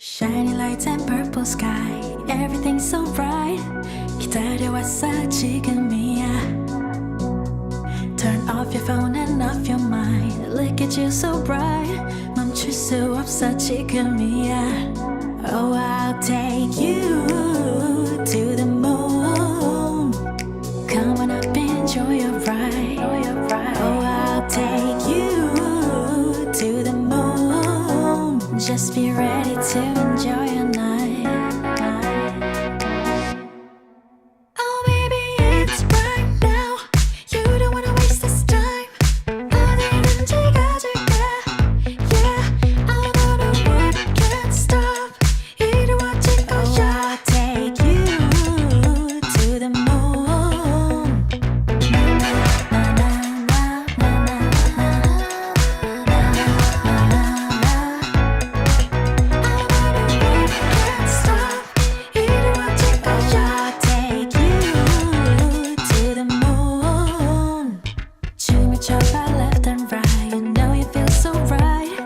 Shiny lights and purple sky, everything's so bright. 기다려왔어 지금이야. Turn off your phone and off your mind. Look at you so bright. 멈출 수 없어 지금이야. Oh, I'll take you to the moon. Come on up, enjoy your ride. Oh, I'll take you to the moon. Just be ready to enjoy your night. Oh, baby, it's right now. You don't wanna waste this time. 어디든지 가줄게. Yeah, I'll go to work, can't stop. 이루어질 거야. I'll take you to the moon. Na na na na na na can't stop. 이루어질 거야. I'll take you to the moon. 춤을 춰봐 left and right. You know you feel so right.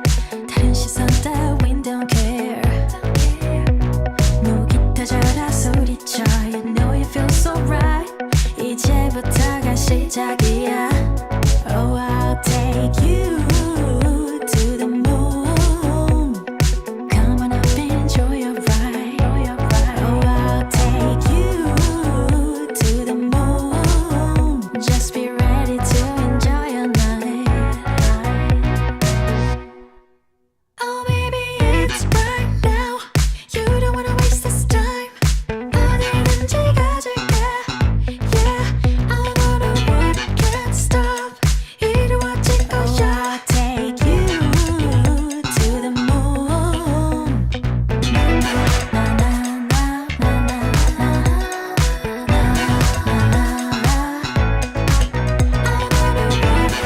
다른 시선 따윈 don't care. 무기타 져라 소리쳐. You know you feel so right. 이제부터가 시작이야. Oh, I'll take you to the moon. Come on up, enjoy your ride. Oh, I'll take you to the moon. Just be ready to enjoy your night. Oh, baby, it's right now. You don't wanna waste this time. 어디든지 가줄게. Yeah, I'll go to work, can't stop. 이루어질 거야. I'll take you to the moon. Na na na na na na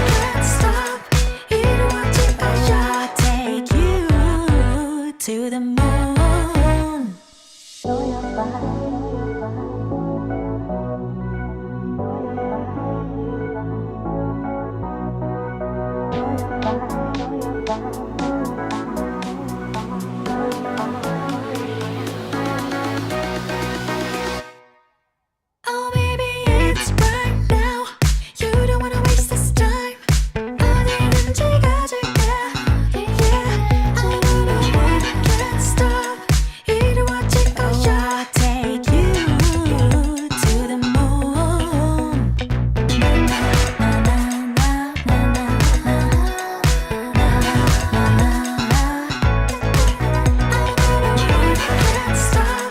can't stop. 이루어질 거야. I'll take you to the moon. Show your body. Oh, baby, it's right now. You don't wanna waste this time. 어디든지 가줄게. Yeah, I'll go to work, can't stop. 이루어질 거야. I'll take you to the moon. Na na na na na can't stop.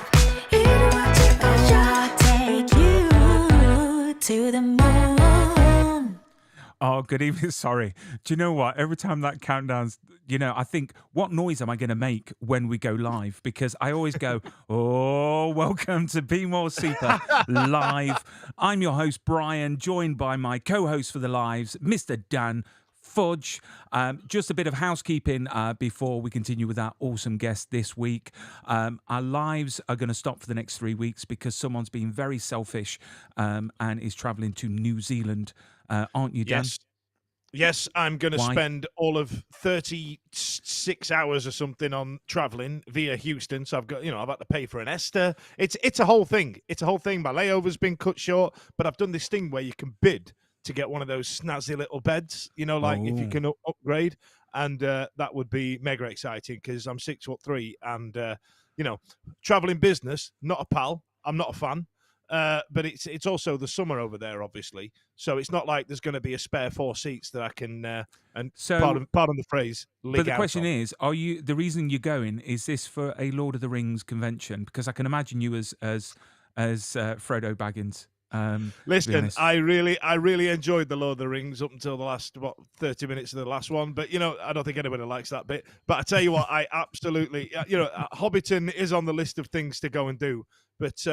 이루어질 거야. I'll take you to the moon. Oh, good evening. Sorry. Do you know what? Every time that countdown's, I think, what noise am I going to make when we go live? Because I always go, oh, welcome to Be More Super Live. I'm your host, Brian, joined by my co-host for the lives, Mr. Dan Fudge. Just a bit of housekeeping before we continue with our awesome guest this week. Our lives are going to stop for the next 3 weeks because someone's been very selfish and is traveling to New Zealand. Aren't you, Dan? Yes, I'm going to Why? spend all of 36 hours or something on traveling via Houston. So I've got, I've had to pay for an Esther. It's a whole thing. It's a whole thing. My layover's been cut short, but I've done this thing where you can bid to get one of those snazzy little beds, if you can upgrade. And that would be mega exciting because I'm 6'3", and, traveling business, not a pal. I'm not a fan. But it's also the summer over there, obviously. So it's not like there's going to be a spare 4 seats that I can, and So- pardon the phrase, lig But the out question of. is, the reason you're going, is this for a Lord of the Rings convention? Because I can imagine you as Frodo Baggins. To be Listen, honest. I really enjoyed the Lord of the Rings up until the last 30 minutes of the last one. But I don't think anybody likes that bit. But I tell you what, I absolutely, Hobbiton is on the list of things to go and do. But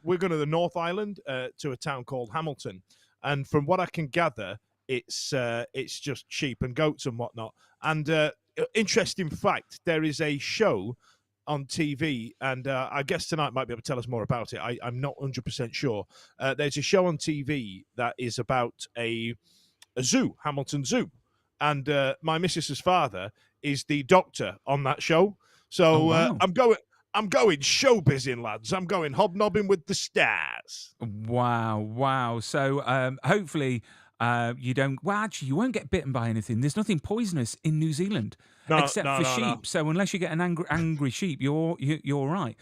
we're going to the North Island to a town called Hamilton, and from what I can gather, it's just sheep and goats and whatnot. And interesting fact, there is a show on TV, and I guess tonight might be able to tell us more about it. I'm not 100% sure. There's a show on TV that is about a zoo, Hamilton Zoo, and my missus's father is the doctor on that show. So wow. I'm going showbizzing, lads. I'm going hobnobbing with the stars. Wow. So hopefully you don't. Well, actually, you won't get bitten by anything. There's nothing poisonous in New Zealand No, except no, for no, no. sheep. So unless you get an angry sheep, you're all right.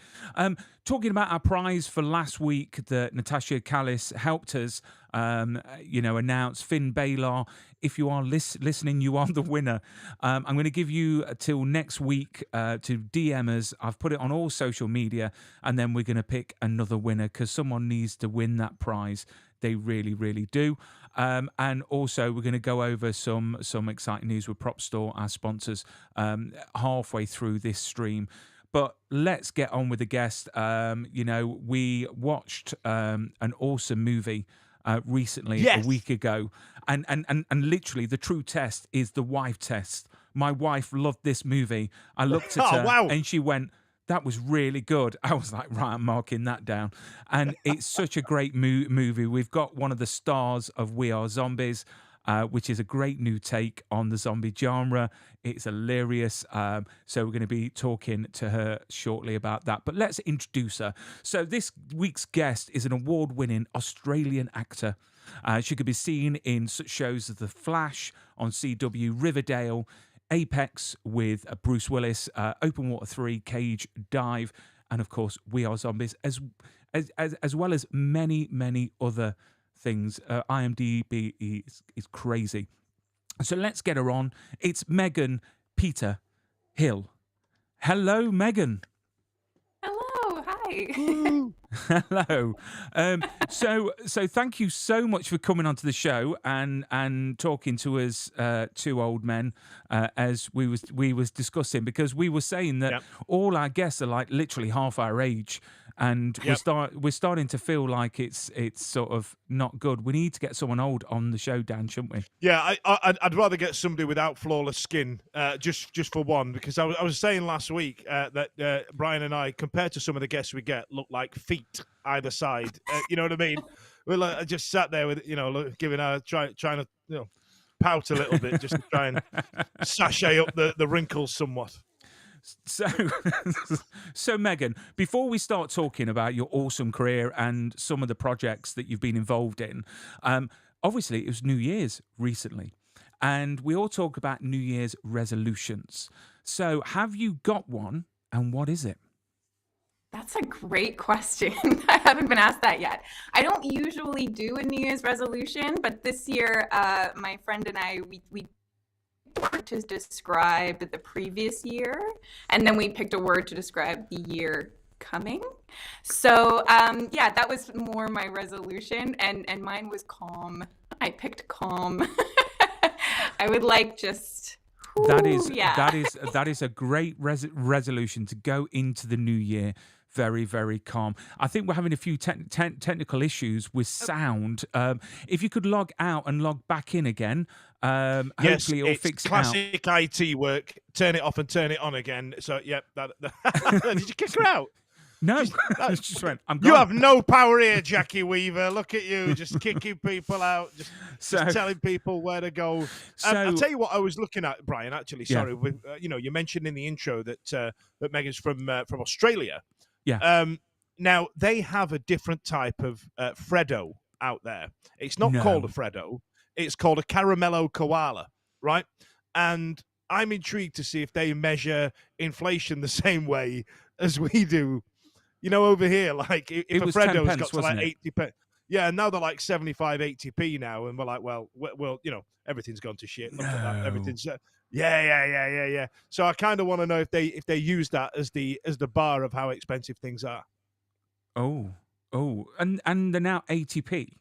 Talking about our prize for last week that Natasha Callis helped us, announce Finn Balor. If you are listening, you are the winner. I'm going to give you till next week to DM us. I've put it on all social media, and then we're going to pick another winner because someone needs to win that prize. They really, really do. And also, we're going to go over some exciting news with Prop Store, our sponsors, halfway through this stream. But let's get on with the guest. We watched an awesome movie recently, Yes. a week ago. And literally, the true test is the wife test. My wife loved this movie. I looked at her wow. and she went, that was really good. I was like, right, I'm marking that down. And it's such a great movie. We've got one of the stars of We Are Zombies, which is a great new take on the zombie genre. It's hilarious. So we're going to be talking to her shortly about that. But let's introduce her. So this week's guest is an award-winning Australian actor. She could be seen in such shows as The Flash on CW, Riverdale, Apex with Bruce Willis, Open Water 3, Cage Dive, and of course We Are Zombies, as well as many other things. IMDb is crazy. So let's get her on. It's Megan Peta Hill. Hello, Megan. Hello, hi. Hello. So thank you so much for coming onto the show and talking to us two old men as we was discussing, because we were saying that all our guests are like literally half our age, and we're starting to feel like it's sort of not good. We need to get someone old on the show, Dan, shouldn't we? Yeah, I'd rather get somebody without flawless skin, just for one, because I was saying last week that Brian and I, compared to some of the guests we get, look like feet either side. You know what I mean? I just sat there with giving trying to pout a little bit just to try and sashay up the wrinkles somewhat. So Megan, before we start talking about your awesome career and some of the projects that you've been involved in, obviously it was New Year's recently, and we all talk about New Year's resolutions. So have you got one, and what is it? That's a great question. I haven't been asked that yet. I don't usually do a New Year's resolution, but this year, my friend and I, we word to describe the previous year, and then we picked a word to describe the year coming. So that was more my resolution, and mine was calm. I picked calm. I would like just that is a great resolution to go into the new year very, very calm. I think we're having a few technical issues with sound. If you could log out and log back in again, hopefully it'll fix it out. Classic IT work. Turn it off and turn it on again. So, yep. Did you kick her out? No, just went, I'm gone. You have no power here, Jackie Weaver. Look at you, just kicking people out, just telling people where to go. I'll tell you what I was looking at, Brian. Actually, sorry, you mentioned in the intro that Megan's from Australia. Yeah. Now they have a different type of Freddo out there. It's not called a Freddo. It's called a caramello koala, right? And I'm intrigued to see if they measure inflation the same way as we do. Over here, like if a Freddo's got to like 80p. Yeah, and now they're like 75, 80p now, and we're like, well, everything's gone to shit. Look at that. Everything's yeah. So I kind of want to know if they use that as the bar of how expensive things are. Oh, and they're now 80p.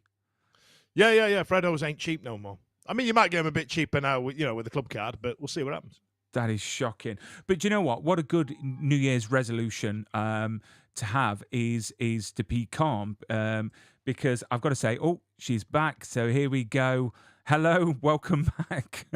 Yeah. Freddos ain't cheap no more. I mean, you might get them a bit cheaper now, with the club card, but we'll see what happens. That is shocking. But do you know what? What a good New Year's resolution to have is to be calm. Because I've got to say, she's back. So here we go. Hello, welcome back.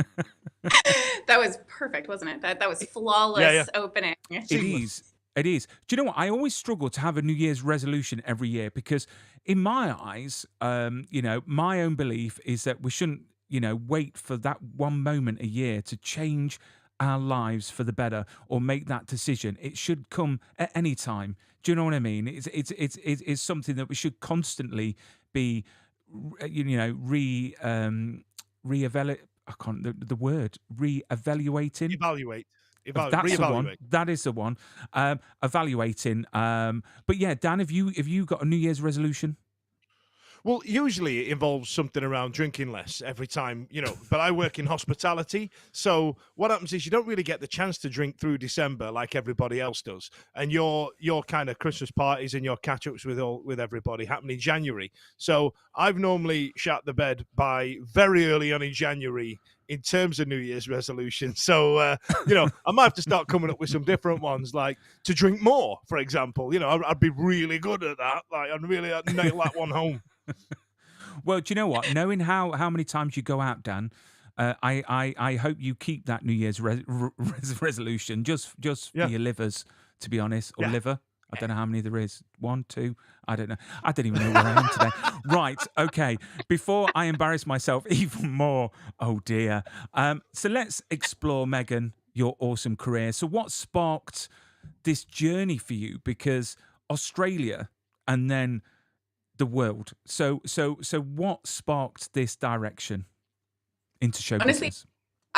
That was perfect, wasn't it? That was flawless opening. It is. Do you know what? I always struggle to have a New Year's resolution every year because in my eyes, my own belief is that we shouldn't, wait for that one moment a year to change our lives for the better or make that decision, it should come at any time. Do you know what I mean? It's something that we should constantly be, re-evaluate. I can't the word re-evaluating. Evaluate. That's the one. Reevaluate. That is the one. Evaluating. But yeah, Dan, have you got a New Year's resolution? Well, usually it involves something around drinking less every time, but I work in hospitality. So what happens is you don't really get the chance to drink through December like everybody else does. And your kind of Christmas parties and your catch-ups with everybody happen in January. So I've normally shut the bed by very early on in January in terms of New Year's resolutions. So, I might have to start coming up with some different ones, like to drink more, for example. I'd be really good at that. Like, I'd really nail that one home. Well, do you know what? Knowing how many times you go out, Dan, I hope you keep that New Year's resolution just for your livers, to be honest, or liver. I don't know how many there is. 1, 2. I don't know. I don't even know where I am today. Right. Okay. Before I embarrass myself even more. Oh dear. So let's explore, Megan, your awesome career. So what sparked this journey for you? Because Australia and then the world. So what sparked this direction into show Honestly, business?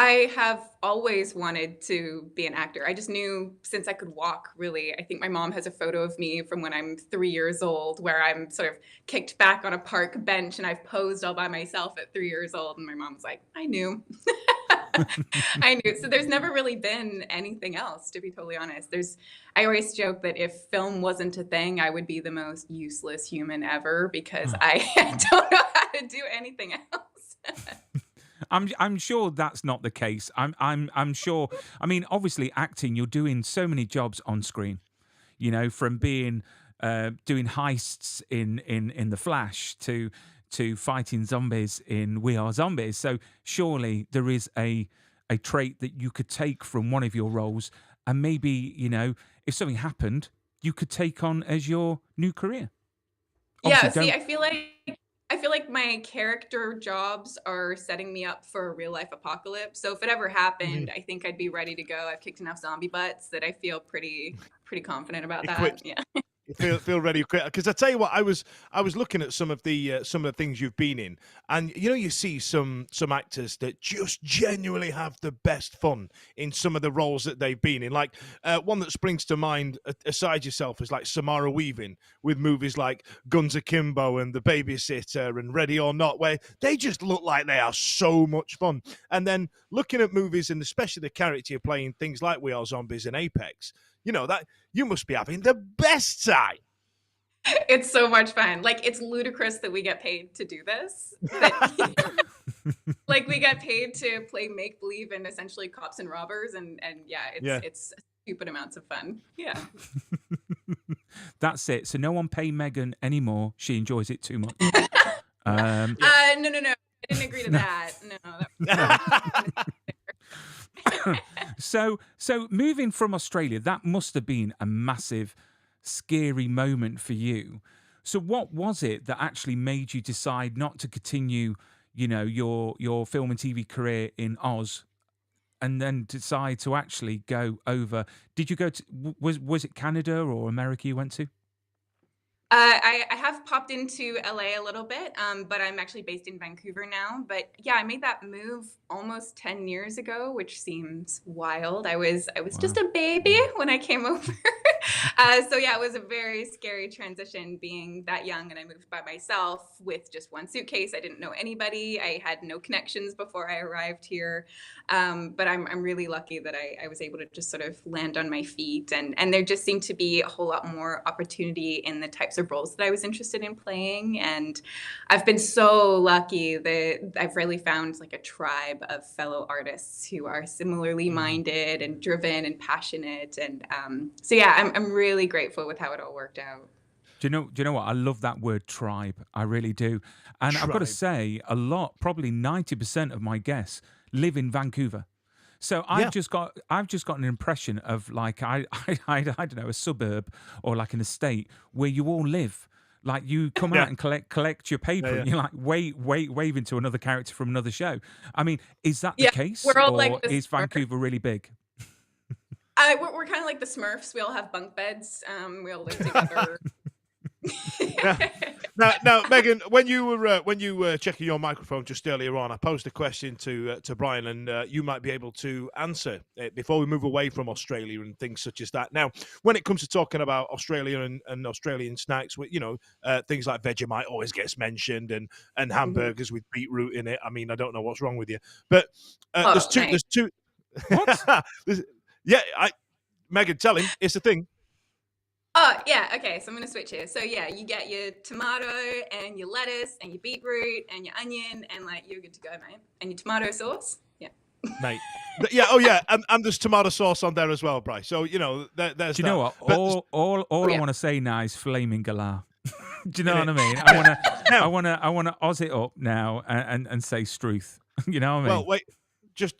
I have always wanted to be an actor. I just knew since I could walk, really. I think my mom has a photo of me from when I'm 3 years old where I'm sort of kicked back on a park bench and I've posed all by myself at 3 years old. And my mom's like, I knew. I knew. So there's never really been anything else, to be totally honest. I always joke that if film wasn't a thing, I would be the most useless human ever because I don't know how to do anything else. I'm sure that's not the case. I'm sure. I mean, obviously, acting. You're doing so many jobs on screen. From being doing heists in The Flash to fighting zombies in We Are Zombies. So surely there is a trait that you could take from one of your roles, and maybe if something happened, you could take on as your new career. Obviously, Yeah. See, I feel like my character jobs are setting me up for a real life apocalypse. So if it ever happened, I think I'd be ready to go. I've kicked enough zombie butts that I feel pretty confident about that. Equipped. Yeah. Feel ready quick, because I tell you what, I was looking at some of the things you've been in, and you see some actors that just genuinely have the best fun in some of the roles that they've been in. Like one that springs to mind aside yourself is like Samara Weaving with movies like Guns Akimbo and The Babysitter and Ready or Not, where they just look like they are so much fun. And then looking at movies, and especially the character you're playing, things like We Are Zombies and Apex, that you must be having the best time. It's so much fun. Like, it's ludicrous that we get paid to do this. Like, we get paid to play make believe and essentially cops and robbers, and it's stupid amounts of fun. Yeah. That's it. So no one pay Megan anymore. She enjoys it too much. No. I didn't agree to that. No. So moving from Australia, that must have been a massive, scary moment for you. So what was it that actually made you decide not to continue, your film and TV career in Oz, and then decide to actually go over? Did you go to was it Canada or America you went to? I have popped into LA a little bit, but I'm actually based in Vancouver now. But yeah, I made that move almost 10 years ago, which seems wild. I was just a baby when I came over. So yeah, it was a very scary transition being that young, and I moved by myself with just one suitcase. I didn't know anybody. I had no connections before I arrived here. But I'm really lucky that I was able to just sort of land on my feet, and there just seemed to be a whole lot more opportunity in the types of roles that I was interested in playing. And I've been so lucky that I've really found like a tribe of fellow artists who are similarly minded and driven and passionate. And so yeah, I'm really grateful with how it all worked out. Do you know what? I love that word tribe. I really do. And I've got to say, a lot, probably 90% of my guests live in Vancouver. So I've just got an impression of like I don't know, a suburb or like an estate where you all live Like you come Yeah. out and collect your paper, Yeah, and you're like waving to another character from another show. I mean, is that the Yeah, case, we're all or like the is Smurfs. Vancouver really big? We're kind of like the Smurfs. We all have bunk beds. We all live together. Now, Megan, when you were checking your microphone just earlier on, I posed a question to Brian, and you might be able to answer it before we move away from Australia and things such as that. Now, when it comes to talking about Australia and Australian snacks, things like Vegemite always gets mentioned, and hamburgers with beetroot in it. I mean, I don't know what's wrong with you, but there's two. nice. There's two. What? Megan, tell him it's a thing. Oh, yeah. Okay. So I'm going to switch here. So, yeah, you get your tomato and your lettuce and your beetroot and your onion, and like you're good to go, mate. And your tomato sauce. Yeah. Mate. Yeah. Oh, yeah. And there's tomato sauce on there as well, Bryce. So, there's Do you know what? But All yeah. I want to say now is flaming galah. Do you know what I mean? I want to Oz it up now and say struth. You know what I mean? Well, wait. Just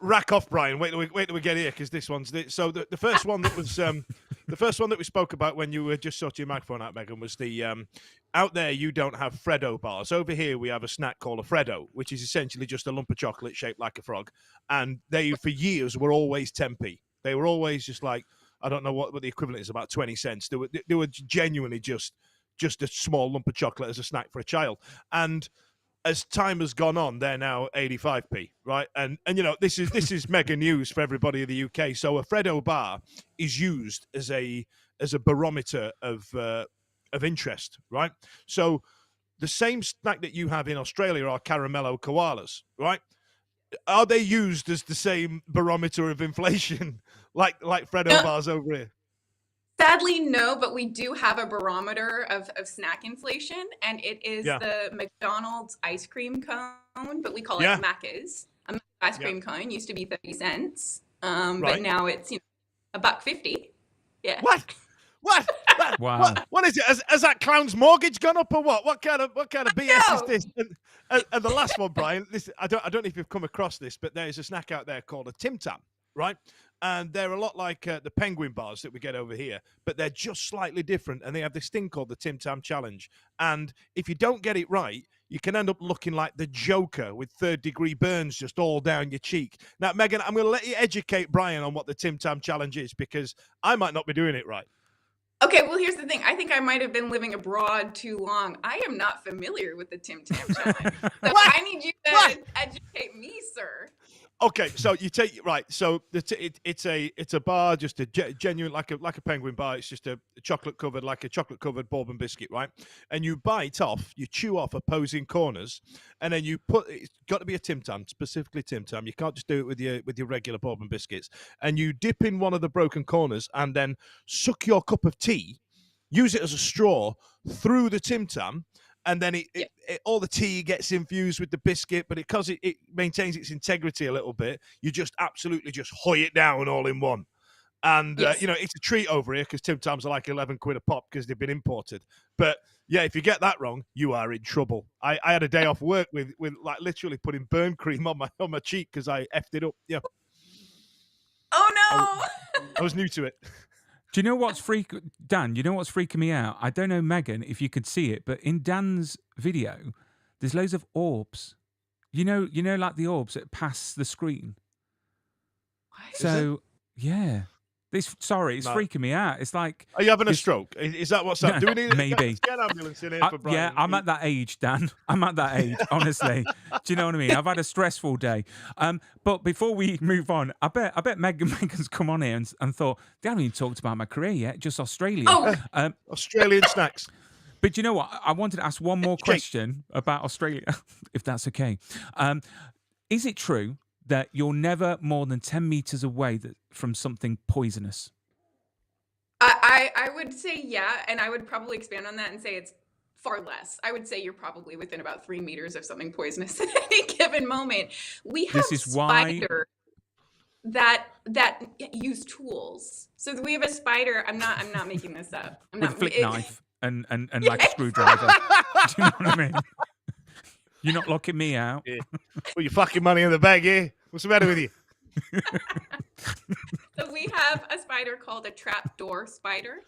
rack off, Brian. Wait till we get here, because this one's so the first one that was the first one that we spoke about when you were just sorting your microphone out, Megan, was the out there you don't have Freddo bars. Over here we have a snack called a Freddo, which is essentially just a lump of chocolate shaped like a frog, and they for years were always 10p. They were always just like, I don't know what the equivalent is, about 20 cents. They were genuinely just a small lump of chocolate as a snack for a child, and as time has gone on, they're now 85p, right? And this is mega news for everybody in the UK. So a Freddo bar is used as a barometer of interest, right? So the same snack that you have in Australia are caramello koalas, right? Are they used as the same barometer of inflation like Freddo bars over here? Sadly, no, but we do have a barometer of snack inflation, and it is the McDonald's ice cream cone, but we call it Macca's. A Macca's ice cream cone used to be 30 cents, but now it's $1.50. Yeah. What? Wow. What is it? Has that clown's mortgage gone up or what? What kind of BS is this? And the last one, Brian. I don't know if you've come across this, but there's a snack out there called a Tim Tam, right? And they're a lot like the penguin bars that we get over here, but they're just slightly different. And they have this thing called the Tim Tam Challenge. And if you don't get it right, you can end up looking like the Joker with third-degree burns just all down your cheek. Now, Megan, I'm going to let you educate Brian on what the Tim Tam Challenge is, because I might not be doing it right. Okay, well, here's the thing. I think I might have been living abroad too long. I am not familiar with the Tim Tam Challenge. So I need you to educate me, sir. Okay, so you take So it's a bar, just a genuine like a penguin bar. It's just a chocolate covered bourbon biscuit, right? And you bite off, you chew off opposing corners, and then it's got to be a Tim Tam, specifically Tim Tam. You can't just do it with your regular bourbon biscuits. And you dip in one of the broken corners, and then suck your cup of tea, use it as a straw through the Tim Tam. And then all the tea gets infused with the biscuit, but because it maintains its integrity a little bit, you just absolutely just hoy it down all in one. And, it's a treat over here because Tim Tams are like 11 quid a pop because they've been imported. But, yeah, if you get that wrong, you are in trouble. I had a day off work with like literally putting burn cream on my cheek because I effed it up. Yeah. Oh, no. I was new to it. Do you know what's Dan? You know what's freaking me out? I don't know, Megan, if you could see it, but in Dan's video, there's loads of orbs. You know, like the orbs that pass the screen. What? So yeah, it's freaking me out. It's like, are you having a stroke? Is that what's up? Do we need maybe get an ambulance in here for Brian? Yeah, I'm at that age, Dan. I'm at that age, honestly. Do you know what I mean? I've had a stressful day. But before we move on, I bet Megan's come on here and thought, they haven't even talked about my career yet, just Australia. Oh. Australian snacks. But you know what? I wanted to ask one more question about Australia, if that's okay. Is it true that you're never more than 10 meters away from something poisonous? I would say yeah, and I would probably expand on that and say it's far less. I would say you're probably within about 3 meters of something poisonous at any given moment. We have spiders that use tools. So we have a spider. I'm not making this up. With a flick knife and like a screwdriver. Do you know what I mean? You're not locking me out. Yeah. Put your fucking money in the bag, eh? What's the matter with you? So we have a spider called a trapdoor spider.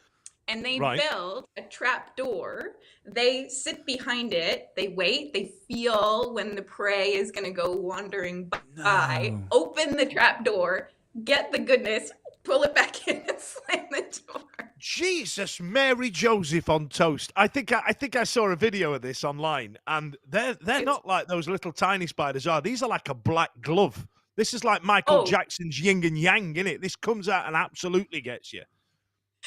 and they Right. build a trap door. They sit behind it, they wait, they feel when the prey is going to go wandering by, No. open the trap door, get the goodness, pull it back in, and slam the door. Jesus, Mary Joseph on toast. I think I saw a video of this online, and they're not like those little tiny spiders are. These are like a black glove. This is like Michael Oh. Jackson's yin and yang, innit? This comes out and absolutely gets you.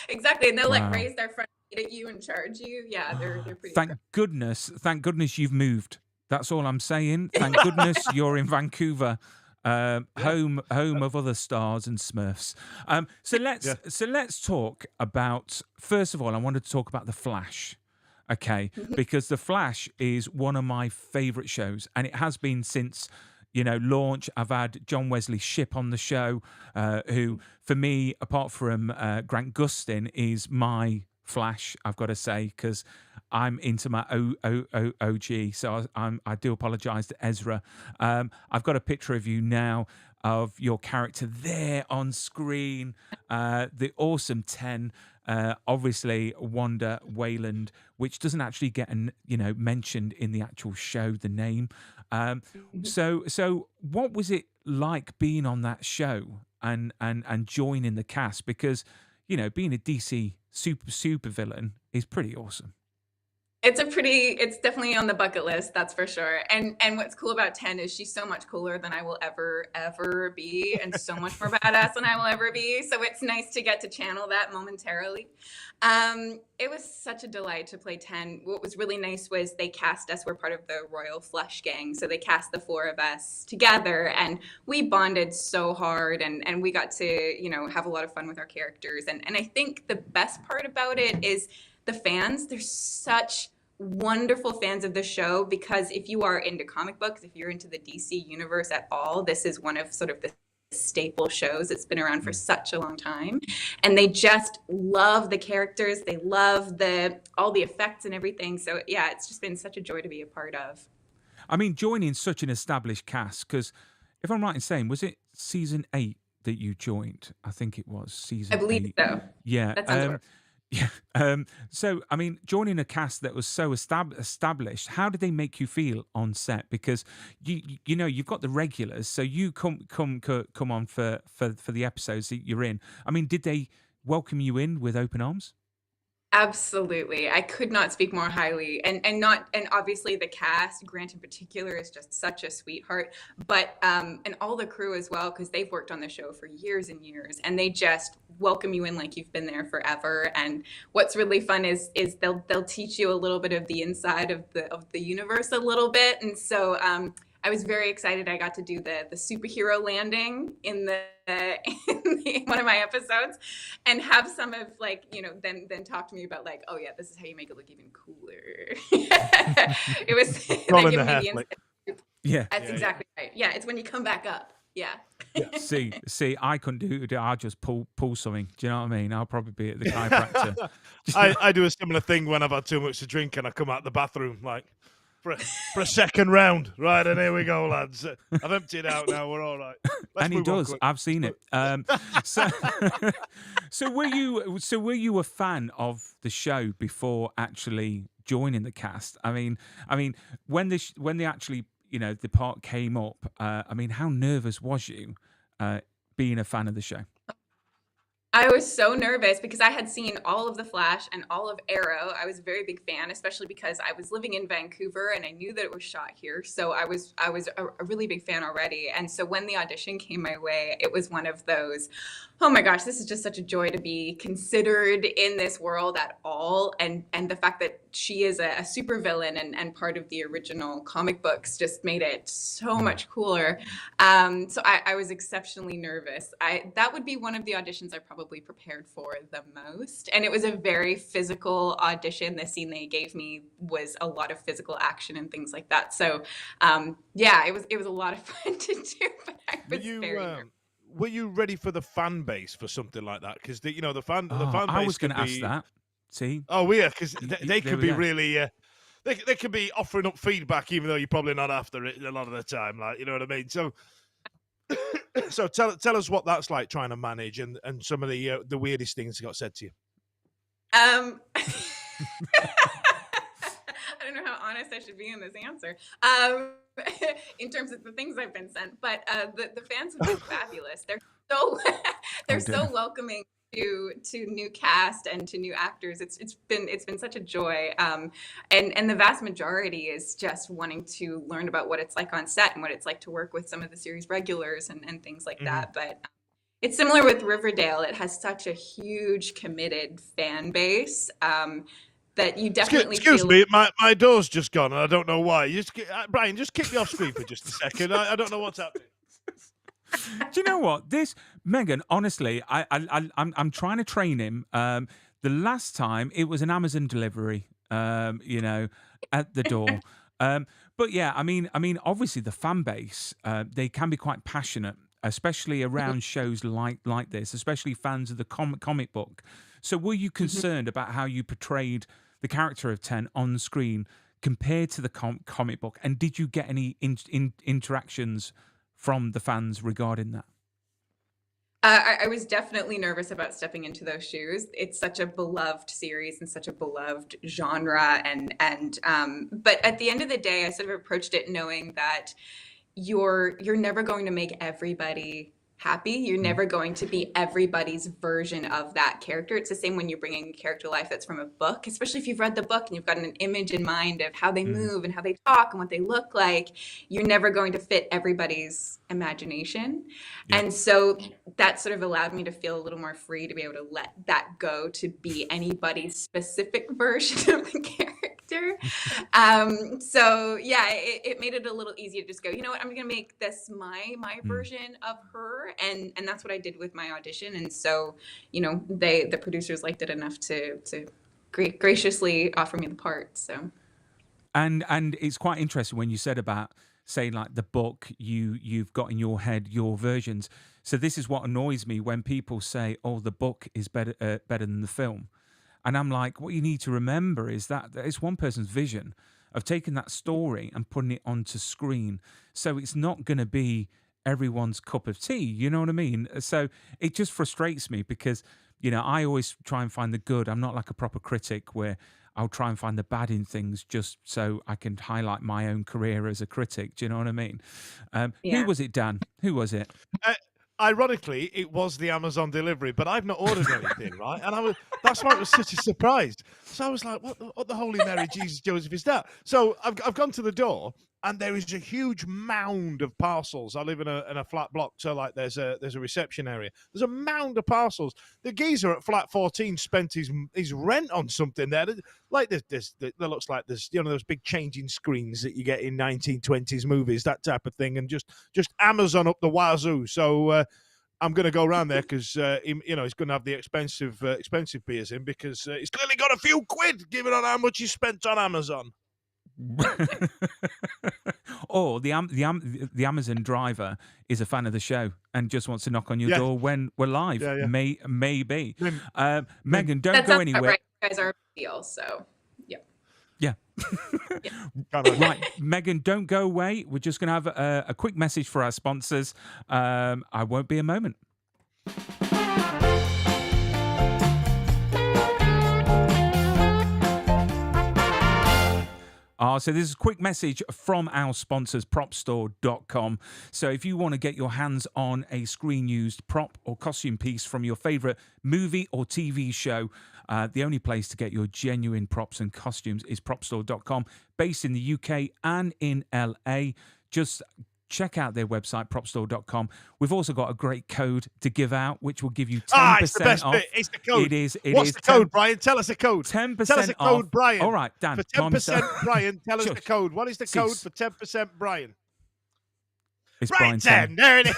Exactly, and they'll like Wow. raise their front feet at you and charge you. Yeah, they're pretty. Thank goodness you've moved. That's all I'm saying. Thank goodness you're in Vancouver, home of other stars and Smurfs. So let's talk about, first of all, I wanted to talk about The Flash. Okay, because The Flash is one of my favorite shows, and it has been since launch. I've had John Wesley Shipp on the show, who for me, apart from Grant Gustin, is my Flash, I've got to say, because I'm into my OG. So I do apologize to Ezra. I've got a picture of you now of your character there on screen, the awesome 10. Obviously Wanda Wayland, which doesn't actually get mentioned in the actual show, the name. So what was it like being on that show and joining the cast? Because being a DC super villain is pretty awesome. It's definitely on the bucket list, that's for sure. And what's cool about 10 is she's so much cooler than I will ever be, and so much more badass than I will ever be. So it's nice to get to channel that momentarily. It was such a delight to play 10. What was really nice was they cast us. We're part of the Royal Flush Gang, so they cast the four of us together, and we bonded so hard, and we got to have a lot of fun with our characters. And I think the best part about it is the fans. They're such wonderful fans of the show, because if you are into comic books, if you're into the DC universe at all, this is one of sort of the staple shows. It's been around for such a long time, and they just love the characters. They love all the effects and everything. So yeah, it's just been such a joy to be a part of. I mean, joining such an established cast, because if I'm right in saying, was it season 8 that you joined? I think it was season 8. I believe so. Yeah. That sounds right. Yeah. So, I mean, joining a cast that was so established, how did they make you feel on set? Because you've got the regulars, so you come on for the episodes that you're in. I mean, did they welcome you in with open arms? Absolutely. I could not speak more highly. And obviously the cast, Grant in particular, is just such a sweetheart, but and all the crew as well, because they've worked on the show for years and years, and they just welcome you in like you've been there forever. And what's really fun is they'll teach you a little bit of the inside of the universe a little bit. And so I was very excited. I got to do the superhero landing in one of my episodes, and have some of then talk to me about like, oh yeah, this is how you make it look even cooler. It was giving me the insight. Yeah, that's exactly right. Yeah, it's when you come back up. Yeah. See, I couldn't do it. I'll just pull something. Do you know what I mean? I'll probably be at the chiropractor. I do a similar thing when I've had too much to drink and I come out the bathroom like for a second round. Right, and here we go, lads. I've emptied out now. We're all right. And he does. I've seen it. So were you a fan of the show before actually joining the cast? I mean, when they actually the part came up, I mean, how nervous was you being a fan of the show? I was so nervous because I had seen all of The Flash and all of Arrow. I was a very big fan, especially because I was living in Vancouver and I knew that it was shot here. So I was a really big fan already. And so when the audition came my way, it was one of those, oh my gosh, this is just such a joy to be considered in this world at all. And the fact that she is a supervillain and part of the original comic books just made it so much cooler. So I was exceptionally nervous. That would be one of the auditions I probably prepared for the most. And it was a very physical audition. The scene they gave me was a lot of physical action and things like that. So yeah, it was a lot of fun to do, but I was very nervous. Were you ready for the fan base for something like that? Because the fan base. I was going to ask that. See? Oh yeah, because they could be really. They could be offering up feedback, even though you're probably not after it a lot of the time. Like, you know what I mean? So tell us what that's like trying to manage and some of the weirdest things that got said to you. Um, I don't know how honest I should be in this answer. In terms of the things I've been sent, but the fans have been fabulous. They're so they're so welcoming to new cast and to new actors. It's been such a joy. And the vast majority is just wanting to learn about what it's like on set and what it's like to work with some of the series regulars and things like that. But it's similar with Riverdale. It has such a huge committed fan base. That you definitely excuse me, my door's just gone, and I don't know why. Brian, just kick me off screen for just a second. I don't know what's happening. Do you know what? Megan, honestly, I'm trying to train him. The last time it was an Amazon delivery, at the door. But yeah, I mean, obviously the fan base, they can be quite passionate, especially around shows like this, especially fans of the comic book. So were you concerned about how you portrayed the character of 10 on screen compared to the comic book? And did you get any interactions from the fans regarding that? I was definitely nervous about stepping into those shoes. It's such a beloved series and such a beloved genre, but at the end of the day, I sort of approached it knowing that you're never going to make everybody happy. You're never going to be everybody's version of that character. It's the same when you're bringing a character to life that's from a book, especially if you've read the book and you've got an image in mind of how they move and how they talk and what they look like. You're never going to fit everybody's imagination. Yeah. And so that sort of allowed me to feel a little more free to be able to let that go to be anybody's specific version of the character. So yeah, it made it a little easier to just go, you know what, I'm gonna make this my version of her, and that's what I did with my audition. And so, the producers liked it enough to graciously offer me the part. So and it's quite interesting when you said about saying like the book you've got in your head your versions. So this is what annoys me when people say, oh, the book is better than the film. And I'm like, what you need to remember is that it's one person's vision of taking that story and putting it onto screen. So it's not going to be everyone's cup of tea. You know what I mean? So it just frustrates me because, I always try and find the good. I'm not like a proper critic where I'll try and find the bad in things just so I can highlight my own career as a critic. Do you know what I mean? Who was it, Dan? Who was it? Ironically, it was the Amazon delivery, but I've not ordered anything, right? And that's why it was such a surprise. So I was like, what the Holy Mary, Jesus, Joseph is that? So I've gone to the door, and there is a huge mound of parcels. I live in a flat block, so like there's a reception area. There's a mound of parcels. The geezer at flat 14 spent his rent on something there. Like there looks like there's those big changing screens that you get in 1920s movies, that type of thing, and just Amazon up the wazoo. So I'm going to go around there because he's going to have the expensive beers in because he's clearly got a few quid given on how much he spent on Amazon. Or the Amazon driver is a fan of the show and just wants to knock on your door when we're live. Yeah. Maybe. Megan, don't go anywhere. Right. You guys are a deal, so yeah. Right, Megan, don't go away. We're just going to have a quick message for our sponsors. I won't be a moment. So this is a quick message from our sponsors, propstore.com. So if you want to get your hands on a screen-used prop or costume piece from your favourite movie or TV show, the only place to get your genuine props and costumes is propstore.com, based in the UK and in LA. Just check out their website, propstore.com. We've also got a great code to give out, which will give you 10% it's the best off. Bit. It's the code. What's the code, Brian? Tell us a code. 10% Tell us a code, off. Brian. All right, Dan. For 10%, Brian, tell us the code. What is the code for 10%, Brian? It's Brian 10. There it is.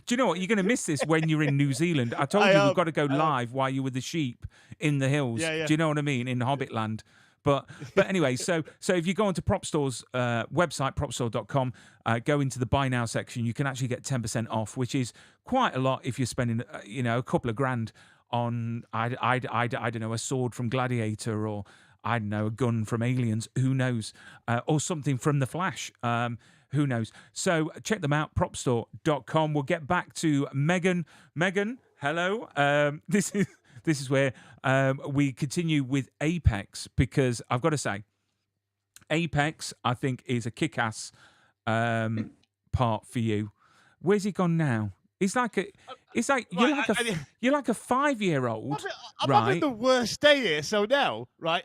Do you know what? You're going to miss this when you're in New Zealand. I told you we've got to go live while you're with the sheep in the hills. Yeah. Do you know what I mean? In Hobbitland. But anyway, so if you go onto PropStore's website, propstore.com, go into the buy now section, you can actually get 10% off, which is quite a lot if you're spending a couple of grand on I don't know, a sword from Gladiator, or I don't know, a gun from Aliens, who knows, or something from The Flash. Who knows? So check them out, propstore.com. We'll get back to Megan. Megan, hello. This this is where we continue with Apex, because I've got to say, Apex, I think, is a kick-ass part for you. Where's he gone now? It's like you're like a 5-year-old, I'm right? having the worst day here. So now, right?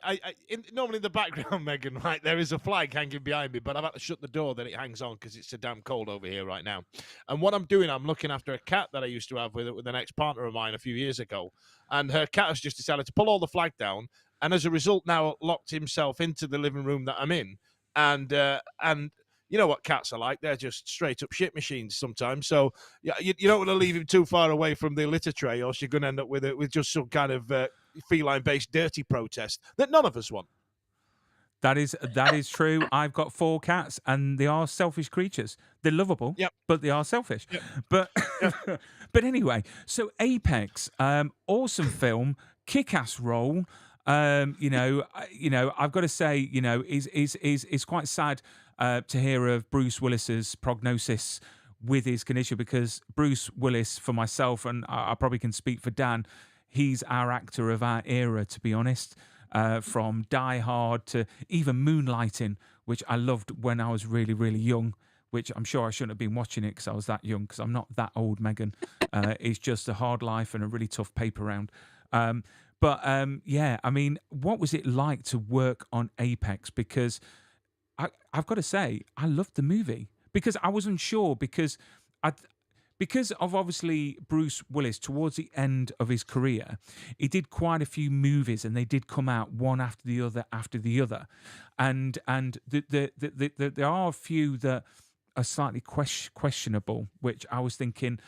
Normally in the background, Megan, right, there is a flag hanging behind me, but I've had to shut the door that it hangs on because it's so damn cold over here right now. And what I'm doing, I'm looking after a cat that I used to have with an ex-partner of mine a few years ago, and her cat has just decided to pull all the flag down, and as a result, now locked himself into the living room that I'm in, and you know what cats are like. They're just straight up shit machines sometimes. So yeah, you don't want to leave him too far away from the litter tray, or else you're going to end up with just some kind of feline-based dirty protest that none of us want. That is true. I've got 4 cats, and they are selfish creatures. They're lovable, but they are selfish. Yep. But but anyway, so Apex, awesome film, kick-ass role. I've got to say, is quite sad to hear of Bruce Willis's prognosis with his condition, because Bruce Willis, for myself, and I probably can speak for Dan, he's our actor of our era, to be honest. From Die Hard to even Moonlighting, which I loved when I was really, really young, which I'm sure I shouldn't have been watching it because I was that young, because I'm not that old, Megan. It's just a hard life and a really tough paper round. But I mean, what was it like to work on Apex? Because I've got to say, I loved the movie, because I wasn't sure, because of obviously Bruce Willis towards the end of his career, he did quite a few movies, and they did come out one after the other, and there are a few that are slightly questionable, which I was thinking,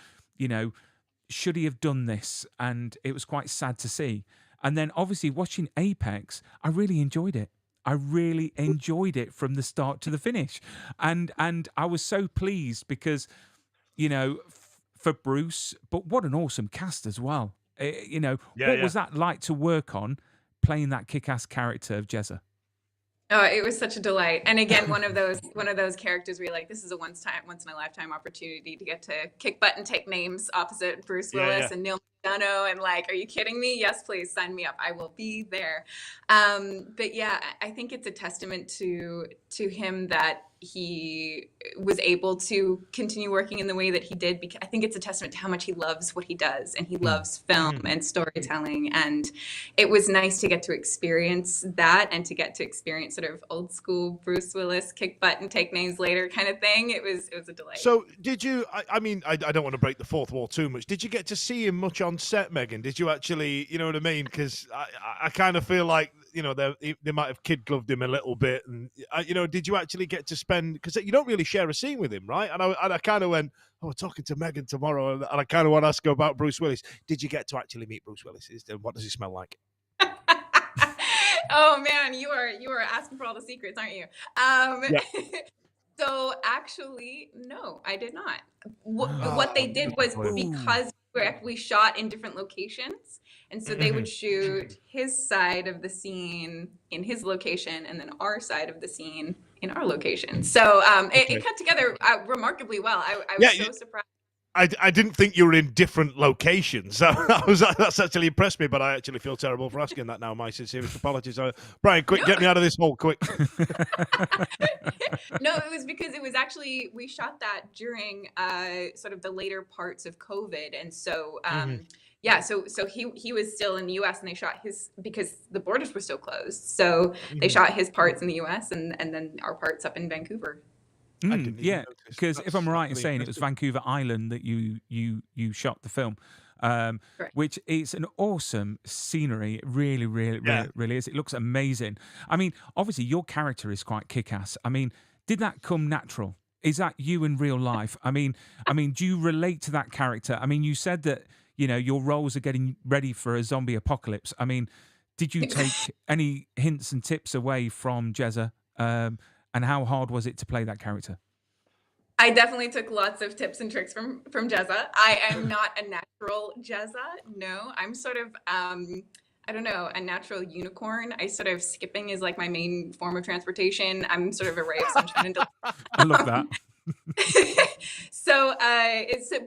should he have done this? And it was quite sad to see. And then obviously watching Apex, I really enjoyed it. I really enjoyed it from the start to the finish. And I was so pleased because, for Bruce, but what an awesome cast as well. What was that like to work on playing that kick-ass character of Jezza? Oh, it was such a delight. And again, one of those characters where you're like, this is a once in a lifetime opportunity to get to kick butt and take names opposite Bruce Willis and Neil McDonough, and like, are you kidding me? Yes, please sign me up. I will be there. But yeah, I think it's a testament to him that he was able to continue working in the way that he did, because I think it's a testament to how much he loves what he does, and he loves film and storytelling. And it was nice to get to experience that, and to get to experience sort of old school Bruce Willis kick butt and take names later kind of thing. It was a delight. So did you, I mean, I don't want to break the fourth wall too much. Did you get to see him much on set, Megan? Did you actually, you know what I mean? Because I kind of feel like, they might have kid gloved him a little bit, and did you actually get to spend? Because you don't really share a scene with him, right? And I kind of went, we're talking to Megan tomorrow, and I kind of want to ask her about Bruce Willis. Did you get to actually meet Bruce Willis? What does he smell like? Oh man, you are asking for all the secrets, aren't you? So actually, no, I did not. What they did was, because we shot in different locations, and so they would shoot his side of the scene in his location, and then our side of the scene in our location. So it cut together remarkably well. I was so surprised. I didn't think you were in different locations. That's actually impressed me, but I actually feel terrible for asking that now. My sincerest apologies. Brian, quick, get me out of this hole, quick. No, it was because it was actually, we shot that during sort of the later parts of COVID. And so, so he was still in the US, and they shot his, because the borders were still closed. So they shot his parts in the US, and then our parts up in Vancouver. Because if I'm right in saying it was Vancouver Island that you shot the film, which is an awesome scenery. It really, really, really is. It looks amazing. I mean, obviously your character is quite kick-ass. I mean, did that come natural? Is that you in real life? I mean, do you relate to that character? I mean, you said that your roles are getting ready for a zombie apocalypse. I mean, did you take any hints and tips away from Jezza? And how hard was it to play that character? I definitely took lots of tips and tricks from Jezza. I am not a natural Jezza. No, I'm sort of, I don't know, a natural unicorn. Skipping is like my main form of transportation. I'm sort of a ray of sunshine and delight. I love that. So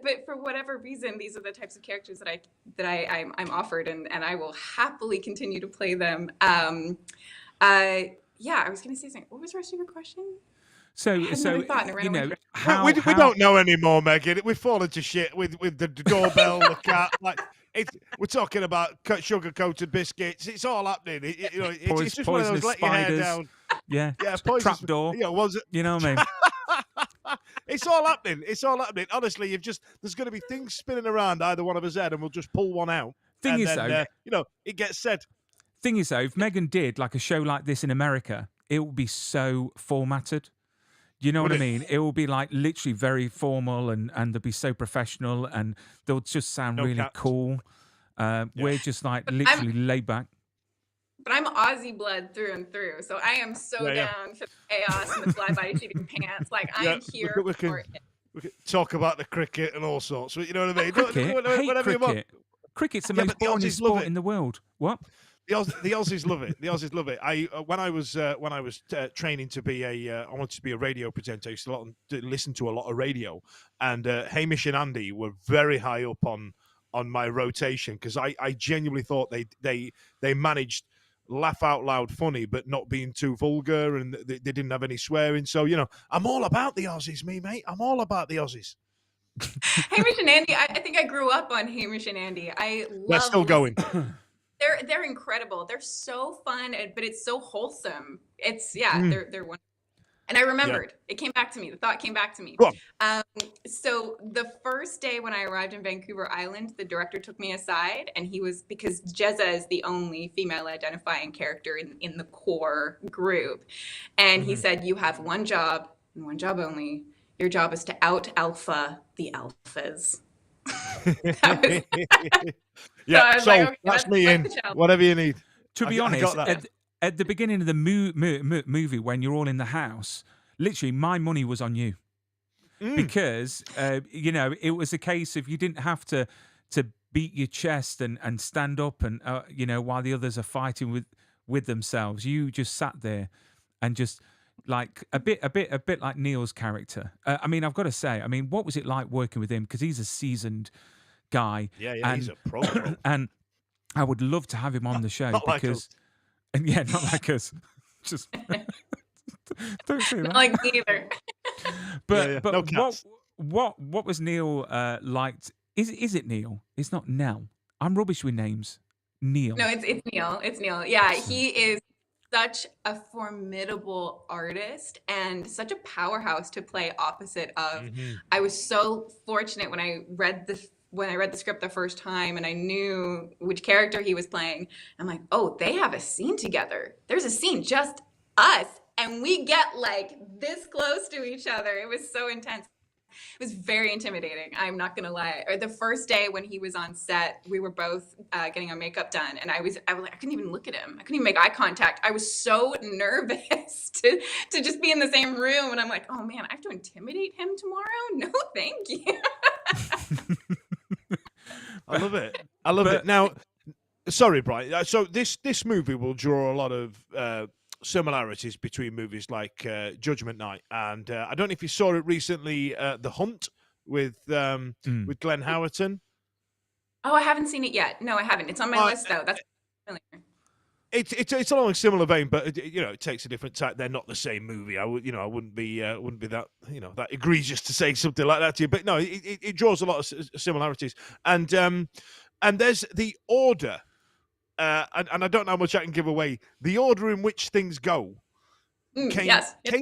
but for whatever reason, these are the types of characters I'm offered, and I will happily continue to play them. Yeah, I was going to say something. What was the rest of your question? So, I had another thought and it ran away. We don't know anymore, Megan. We've fallen to shit with the doorbell, the cat. Like we're talking about sugar coated biscuits. It's all happening. It's just one of those poisonous let your hair spiders. down. Yeah, Yeah, trapdoor. Was it? You know what I mean? It's all happening. It's all happening. Honestly, there's going to be things spinning around either one of us head, and we'll just pull one out. Thing is, then, though, it gets said. Thing is, though, if Megan did like a show like this in America, it would be so formatted. You know what I mean? It will be like literally very formal, and they'll be so professional, and they'll just sound really cats. cool. We're just like literally laid back. But I'm Aussie blood through and through, so I am so down for the chaos and the fly-by shooting pants. Like I'm here for it. We can talk about the cricket and all sorts. You know what I mean? Cricket. Cricket's the most boring sport in the world. What? The Aussies love it. The Aussies love it. When I was training to be I wanted to be a radio presenter. I used to listen to a lot of radio, and Hamish and Andy were very high up on my rotation because I genuinely thought they managed laugh out loud funny, but not being too vulgar, and they didn't have any swearing. So I'm all about the Aussies, mate. I'm all about the Aussies. Hamish and Andy. I think I grew up on Hamish and Andy. They're still going. They're incredible. They're so fun, but it's so wholesome. It's they're wonderful. And I remembered. It came back to me. The thought came back to me. So the first day when I arrived in Vancouver Island, the director took me aside, and because Jezza is the only female identifying character in the core group, and he said, "You have one job and one job only. Your job is to out alpha the alphas." That's me in. Whatever you need. To be honest, at the beginning of the movie, when you're all in the house, literally my money was on you because it was a case of you didn't have to beat your chest and stand up and while the others are fighting with themselves. You just sat there and just like a bit like Neil's character. I mean, I've got to say, what was it like working with him? Because he's a seasoned guy. Yeah, he's a pro. And I would love to have him on the show not because, not like us. Just don't say that. Not like me either. But no what was Neil liked? Is it Neil? It's not Nell. I'm rubbish with names. Neil. No, it's Neil. It's Neil. Yeah, he is such a formidable artist and such a powerhouse to play opposite of. I was so fortunate when I read the script the first time and I knew which character he was playing. I'm like, oh, they have a scene together. There's a scene, just us, and we get like this close to each other. It was so intense. It was very intimidating. I'm not gonna lie. Or the first day when he was on set, we were both getting our makeup done, and I was like, I couldn't even look at him. I couldn't even make eye contact. I was so nervous to just be in the same room, and I'm like, oh man, I have to intimidate him tomorrow? No, thank you. I love it. I love it. Now, sorry, Brian. So this movie will draw a lot of similarities between movies like Judgment Night and I don't know if you saw it recently, The Hunt with Glenn Howerton. Oh, I haven't seen it yet. No, I haven't. It's on my list though. That's familiar. It's along a similar vein, but it takes a different type. They're not the same movie. I wouldn't be that that egregious to say something like that to you. But no, it draws a lot of similarities, and there's the order, and I don't know how much I can give away. The order in which things go came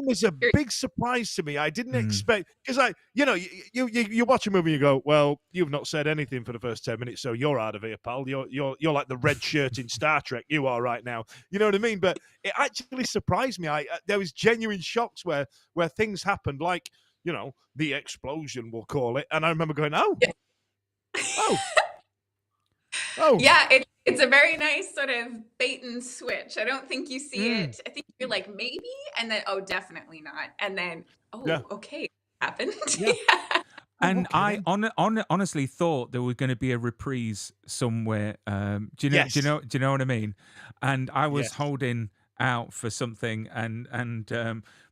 as a big surprise to me. I didn't expect, because you watch a movie and you go, well, you've not said anything for the first 10 minutes, so you're out of here, pal. You're like the red shirt in Star Trek. You are right now. You know what I mean? But it actually surprised me. There was genuine shocks where things happened, like the explosion, we'll call it, and I remember going, oh. Yeah, it's a very nice sort of bait and switch. I don't think you see it. I think you're like, maybe, and then, oh, definitely not. And then, okay, happened. Yeah. And I honestly thought there was going to be a reprise somewhere. Do you know what I mean? And I was holding out for something, and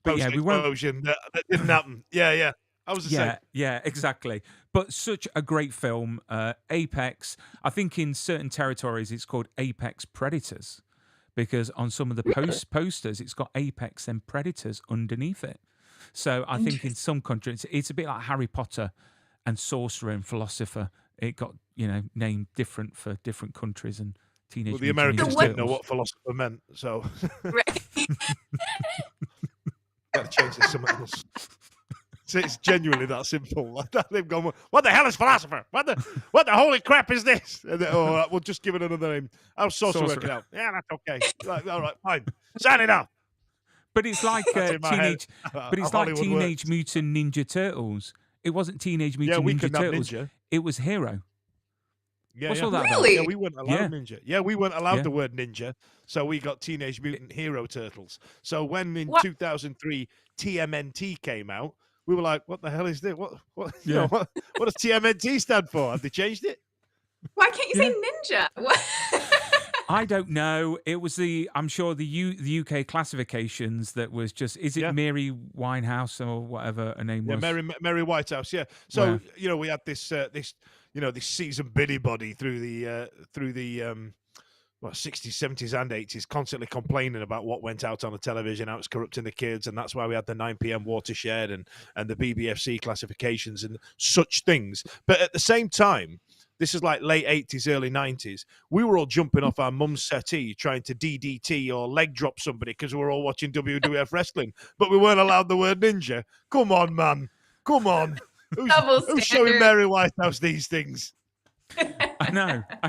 but yeah, we won't. That didn't happen. Yeah. I was the same. Yeah, exactly. But such a great film. Apex, I think in certain territories it's called Apex Predators because on some of the posters it's got Apex and Predators underneath it. So I think in some countries it's a bit like Harry Potter and Sorcerer and Philosopher. It got, named different for different countries and Teenage Well, the Mutant Americans Ninja didn't know Turtles. what philosopher meant, so Right. got to change this to something else. So it's genuinely that simple. Like that, they've gone, what the hell is philosopher? What the holy crap is this? And then, all right, we'll just give it another name. How's Sorcerer working out? Yeah, that's okay. Like, all right, fine. Sign it off. But it's like Teenage Mutant Ninja Turtles. It wasn't Teenage Mutant Ninja Turtles. Ninja. It was Hero. Yeah, What's all that Really? Yeah, we weren't allowed ninja. Yeah, we weren't allowed Yeah. the word ninja, so we got Teenage Mutant Hero Turtles. So when in What? 2003 TMNT came out, we were like, "What the hell is this? What Yeah. what does TMNT stand for? Have they changed it?" Why can't you say ninja? What? I don't know. It was I'm sure the UK classifications that was just, is it Mary Winehouse or whatever her name was? Yeah, Mary Whitehouse. Yeah. So Yeah. we had this this seasoned biddy through the 60s, 70s, and 80s, constantly complaining about what went out on the television, how it's corrupting the kids, and that's why we had the 9 p.m. watershed and the BBFC classifications and such things. But at the same time, this is like late 80s, early 90s. We were all jumping off our mum's settee trying to DDT or leg drop somebody because we were all watching WWF wrestling, but we weren't allowed the word ninja. Come on, man. Come on. Who's showing Mary Whitehouse these things? I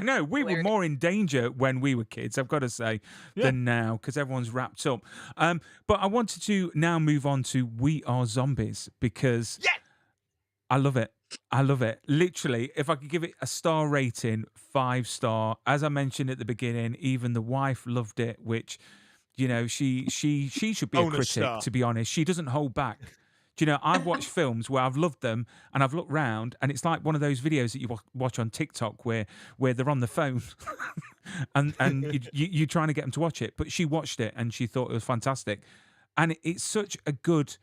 know. We were more in danger when we were kids, I've got to say, than now because everyone's wrapped up. But I wanted to now move on to We Are Zombies because I love it. Literally, if I could give it a star rating, 5-star. As I mentioned at the beginning, even the wife loved it, which, she should be a critic, star. to be honest. She doesn't hold back. I've watched films where I've loved them and I've looked round and it's like one of those videos that you watch on TikTok where they're on the phone and you're trying to get them to watch it. But she watched it and she thought it was fantastic. And it's such a good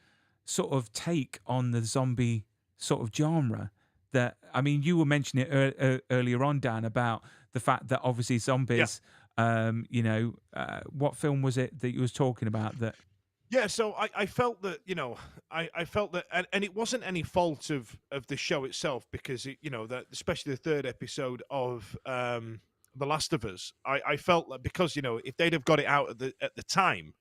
sort of take on the zombie sort of genre that, I mean, you were mentioning it earlier on, Dan, about the fact that obviously zombies, what film was it that you was talking about that? Yeah, so I felt that, I felt that, and it wasn't any fault of the show itself because, that especially the third episode of The Last of Us, I felt that because, if they'd have got it out at the time,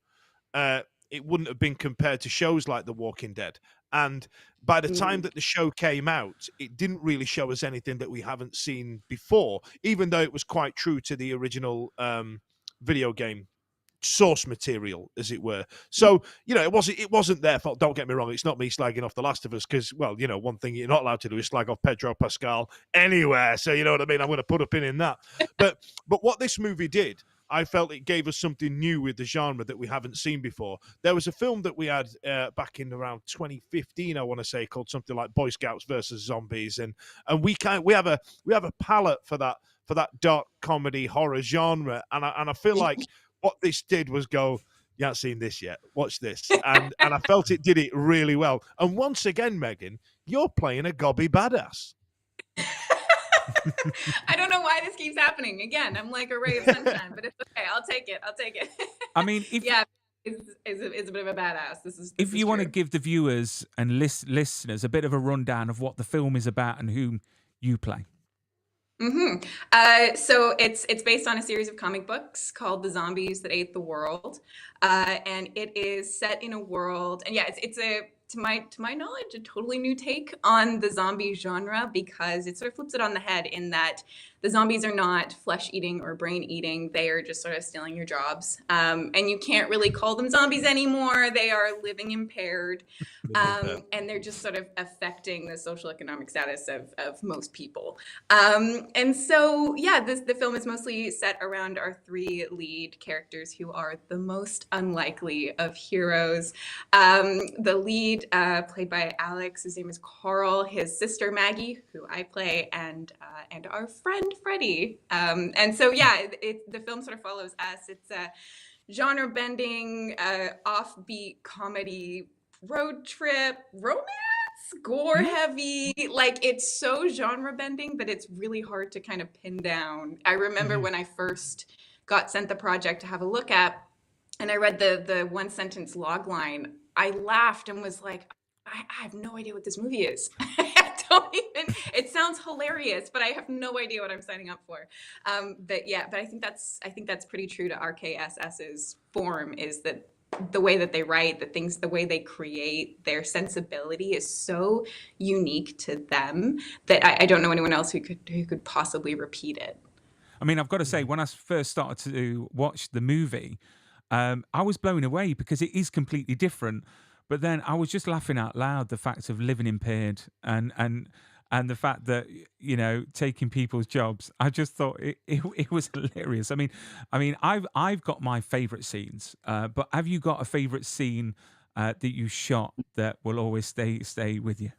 it wouldn't have been compared to shows like The Walking Dead. And by the time that the show came out, it didn't really show us anything that we haven't seen before, even though it was quite true to the original video game source material, as it were. So, it wasn't their fault. Don't get me wrong. It's not me slagging off The Last of Us because, well, one thing you're not allowed to do is slag off Pedro Pascal anywhere. So, you know what I mean? I'm going to put a pin in that. But what this movie did, I felt it gave us something new with the genre that we haven't seen before. There was a film that we had back in around 2015, I want to say, called something like Boy Scouts versus Zombies, and we have a palette for that dark comedy horror genre, and I feel like what this did was go, you haven't seen this yet, watch this, and I felt it did it really well. And once again, Megan, you're playing a gobby badass. I don't know why this keeps happening. Again, I'm like a ray of sunshine, but it's okay. I'll take it. I mean, if it's a bit of a badass. If you want to give the viewers and listeners a bit of a rundown of what the film is about and whom you play. So it's based on a series of comic books called The Zombies That Ate the World, and it is set in a world, and it's a to my knowledge a totally new take on the zombie genre because it sort of flips it on the head in that the zombies are not flesh eating or brain eating. They are just sort of stealing your jobs, and you can't really call them zombies anymore. They are living impaired, and they're just sort of affecting the social economic status of most people. And so, the film is mostly set around our 3 lead characters who are the most unlikely of heroes. The lead, played by Alex, his name is Carl, his sister Maggie, who I play, and our friend Freddie. And so, the film sort of follows us. It's a genre-bending, offbeat comedy road trip romance. gore heavy. Like, it's so genre bending that it's really hard to kind of pin down. I remember when I first got sent the project to have a look at, and I read the one sentence log line, I laughed and was like, I have no idea what this movie is. I don't even, it sounds hilarious, but I have no idea what I'm signing up for. But I think that's pretty true to RKSS's form, is that the way that they write, the way they create, their sensibility is so unique to them that I don't know anyone else who could possibly repeat it. I mean, I've got to say, when I first started to watch the movie, I was blown away because it is completely different. But then I was just laughing out loud, the fact of living impaired and the fact that, you know, taking people's jobs. I just thought it was hilarious. I mean, I've got my favourite scenes, but have you got a favourite scene that you shot that will always stay with you?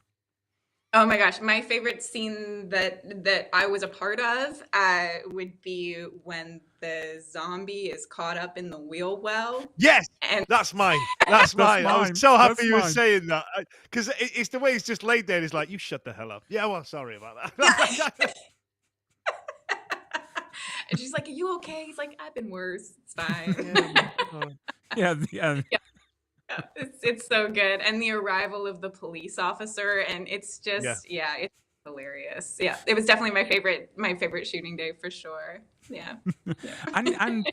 Oh my gosh, my favorite scene that I was a part of would be when the zombie is caught up in the wheel well. Yes, And that's mine. That's mine. I was so That's happy you were mine. saying that, because it's the way he's just laid there. He's like, "You shut the hell up." Yeah, well, sorry about that. and she's like, "Are you okay?" He's like, "I've been worse. It's fine." Yeah. Yeah, it's so good. And the arrival of the police officer, and it's just it's hilarious. Yeah, it was definitely my favorite shooting day for sure. Yeah. and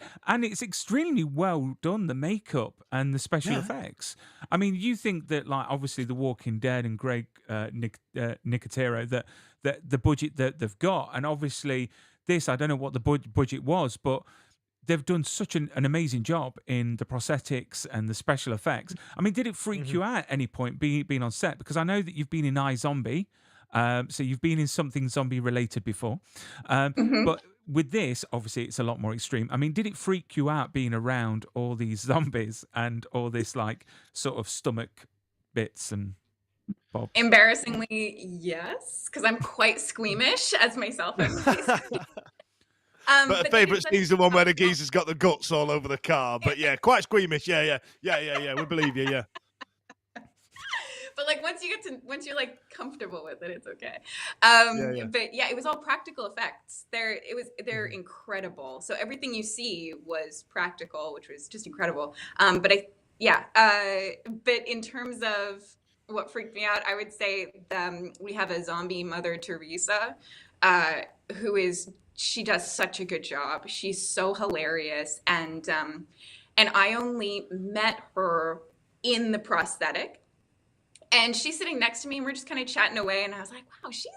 it's extremely well done, the makeup and the special effects. I mean, you think that, like, obviously The Walking Dead and Greg Nicotero, that the budget that they've got, and obviously this, I don't know what the budget was, but they've done such an amazing job in the prosthetics and the special effects. I mean, did it freak you out at any point being on set? Because I know that you've been in iZombie, so you've been in something zombie related before. But with this, obviously, it's a lot more extreme. I mean, did it freak you out being around all these zombies and all this, like, sort of stomach bits and bobs? Embarrassingly, yes, because I'm quite squeamish as myself. But a favourite scene's the one where the geezer's got the guts all over the car. But yeah, quite squeamish. Yeah. We believe you. Yeah. But like once you're like comfortable with it, it's okay. Yeah. But yeah, it was all practical effects. They're incredible. So everything you see was practical, which was just incredible. But in terms of what freaked me out, I would say we have a zombie Mother Teresa, she does such a good job. She's so hilarious, and I only met her in the prosthetic, and she's sitting next to me, and we're just kind of chatting away, and I was like, wow, she's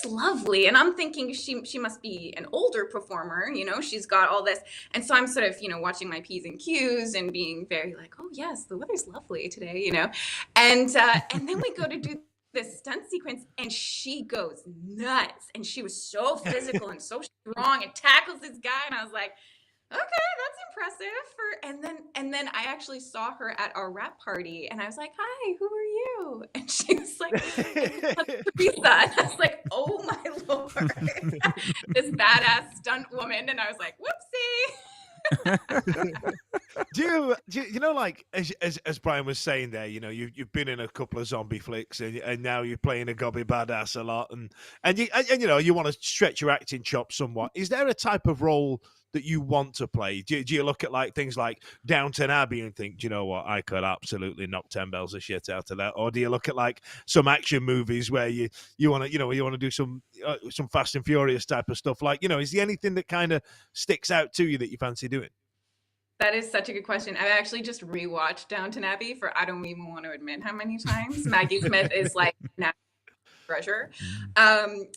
lovely, and I'm thinking she must be an older performer, you know, she's got all this, and so I'm sort of, you know, watching my P's and Q's and being very like, oh yes, the weather's lovely today, you know, and then we go to do this stunt sequence, and she goes nuts, and she was so physical and so strong and tackles this guy, and I was like, okay, that's impressive. And then I actually saw her at our rap party, and I was like, hi, who are you? And she was like, Teresa. And I was like, oh my Lord, this badass stunt woman. And I was like, whoopsie. Do you know, like, as Brian was saying there, you know, you've been in a couple of zombie flicks, and now you're playing a gobby badass a lot, and you know, you want to stretch your acting chops somewhat. Is there a type of role that you want to play? Do you look at like things like Downton Abbey and think, do you know what, I could absolutely knock 10 bells of shit out of that? Or do you look at like some action movies where you want to, you know, you want to do some Fast and Furious type of stuff? Like, you know, is there anything that kind of sticks out to you that you fancy doing? That is such a good question. I actually just rewatched Downton Abbey for I don't even want to admit how many times. Maggie Smith is like a treasure. I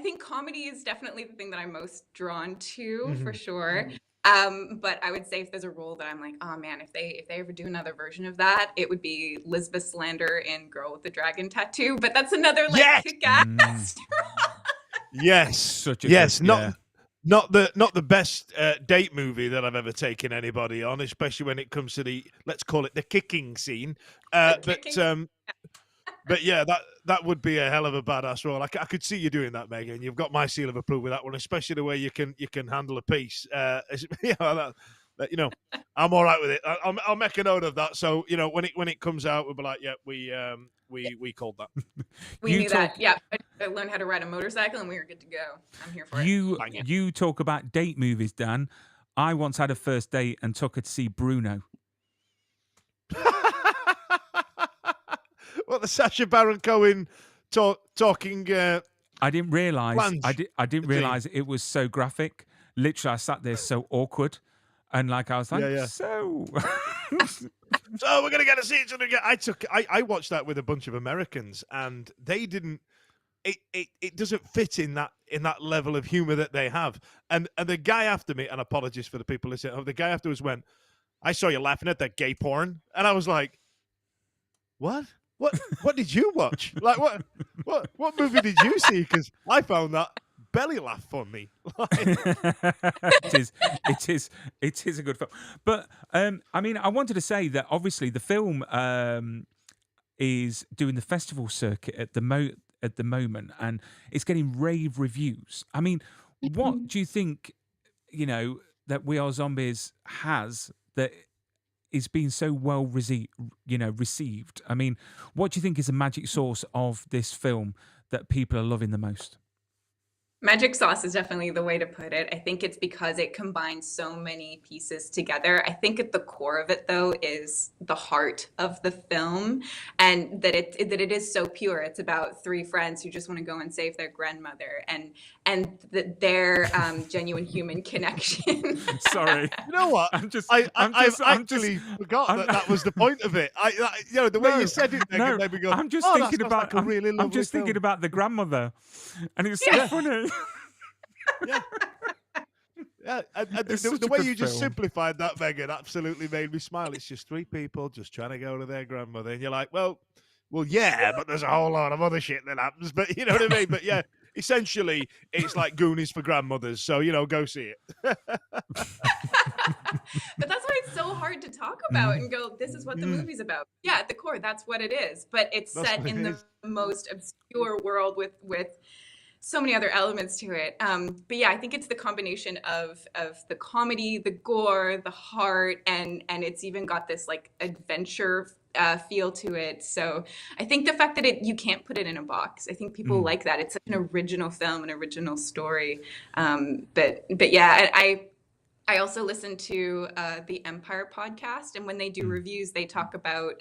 think comedy is definitely the thing that I'm most drawn to for sure. But I would say if there's a role that I'm like, oh man, if they ever do another version of that, it would be Lisbeth Salander in Girl with the Dragon Tattoo. But that's another like kick-ass. Yes, such a not the best date movie that I've ever taken anybody on, especially when it comes to the, let's call it the kicking scene. But yeah, that would be a hell of a badass role. I could see you doing that, Megan. You've got my seal of approval with that one, especially the way you can handle a piece. You know, You know, I'm all right with it. I'll make a note of that. So you know, when it comes out, we'll be like, yeah, we called that. We You knew talk- that. Yeah, I learned how to ride a motorcycle, and we were good to go. I'm here for it. You talk about date movies, Dan. I once had a first date and took her to see Bruno. What, the Sacha Baron Cohen talking? I didn't realize. Blanche, I didn't realize it was so graphic. Literally, I sat there so awkward, and like I was like, Yeah. so. So we're gonna get to see each other again. I watched that with a bunch of Americans, and they didn't. It doesn't fit in that level of humor that they have. And the guy after me, and apologies for the people listening, the guy afterwards went, "I saw you laughing at that gay porn," and I was like, "What? What did you watch? Like what movie did you see? Because I found that belly laugh funny." It is a good film. But I mean, I wanted to say that obviously the film is doing the festival circuit at the moment, and it's getting rave reviews. I mean, what do you think, that We Are Zombies has that is being so well received? I mean, what do you think is the magic source of this film that people are loving the most? Magic sauce is definitely the way to put it. I think it's because it combines so many pieces together. I think at the core of it, though, is the heart of the film, and that it is so pure. It's about three friends who just want to go and save their grandmother, and their genuine human connection. Sorry, You know what? I've actually forgot that was the point of it. The way you said it, Megan, made me go, I'm just "Oh, thinking that sounds about. like a really I'm lovely just thinking film." about the grandmother, and it's so funny. Yeah. Yeah, and It's the such a way good you just film. simplified that, Megan, absolutely made me smile. It's just three people just trying to go to their grandmother, and you're like, well, yeah, but there's a whole lot of other shit that happens. But you know what I mean? But yeah, essentially, it's like Goonies for grandmothers. So go see it. But that's why it's so hard to talk about and go, this is what the movie's about. Yeah, at the core, that's what it is. But it's That's set what it in the is. most obscure world with so many other elements to it. But yeah, I think it's the combination of the comedy, the gore, the heart, and it's even got this like adventure feel to it. So I think the fact that you can't put it in a box, I think people like that. It's such an original film, an original story. But yeah, I also listen to the Empire podcast, and when they do reviews, they talk about,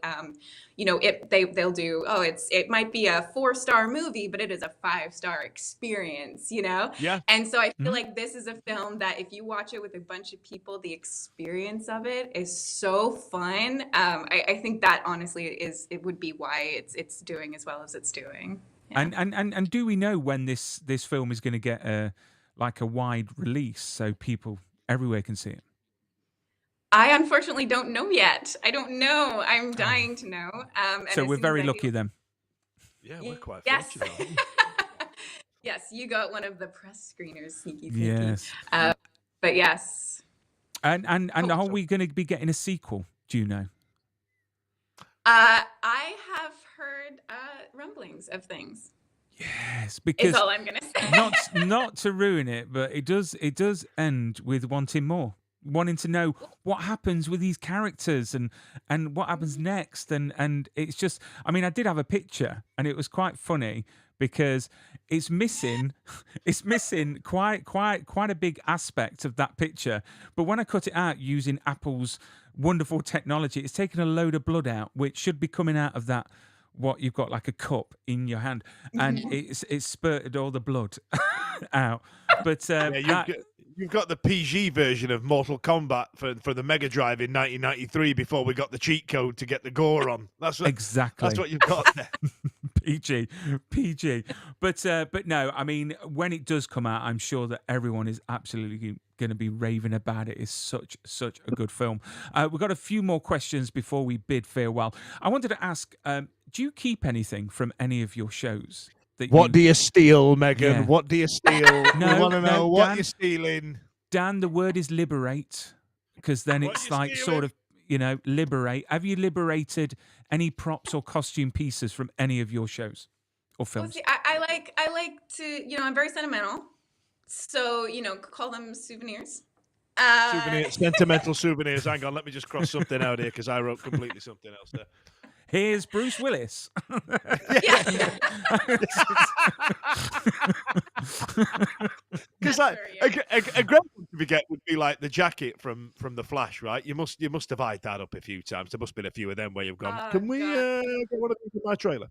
they'll do, it might be a 4-star movie, but it is a 5-star experience, Yeah. And so I feel like this is a film that if you watch it with a bunch of people, the experience of it is so fun. I think that honestly it would be why it's doing as well as it's doing. Yeah. And do we know when this film is going to get a wide release so people everywhere can see it? I unfortunately don't know yet. I don't know. I'm dying to know. So we're very lucky then. Yeah, we're quite Yes. fortunate. Yes, you got one of the press screeners, sneaky. Yes. But yes. And are we going to be getting a sequel? Do you know? I have heard rumblings of things. Yes, Is because all I'm gonna say. not to ruin it, but it does end with wanting more, wanting to know what happens with these characters and what happens next, and it's just, I mean, I did have a picture and it was quite funny because it's missing quite a big aspect of that picture, but when I cut it out using Apple's wonderful technology, it's taken a load of blood out, which should be coming out of that. What you've got like a cup in your hand, and it's spurted all the blood out. But you've got the PG version of Mortal Kombat for the Mega Drive in 1993 before we got the cheat code to get the gore on. Exactly. That's what you've got there. PG. But no, I mean, when it does come out, I'm sure that everyone is absolutely going to be raving about it. It's such a good film. We've got a few more questions before we bid farewell. I wanted to ask, do you keep anything from any of your shows? What do you steal, Megan? Yeah. What do you steal? No, we want to know no, what Dan. you're stealing. Dan, the word is liberate, because then What it's you like stealing? sort of, liberate. Have you liberated any props or costume pieces from any of your shows or Well, films? see, I like to, I'm very sentimental. So, call them souvenirs. Sentimental souvenirs. Hang on, let me just cross something out here because I wrote completely something else there. Here's Bruce Willis. Yeah. Because like a great one to forget would be like the jacket from The Flash, right? You must have eyed that up a few times. There must have been a few of them where you've gone, can we get one of these in my trailer?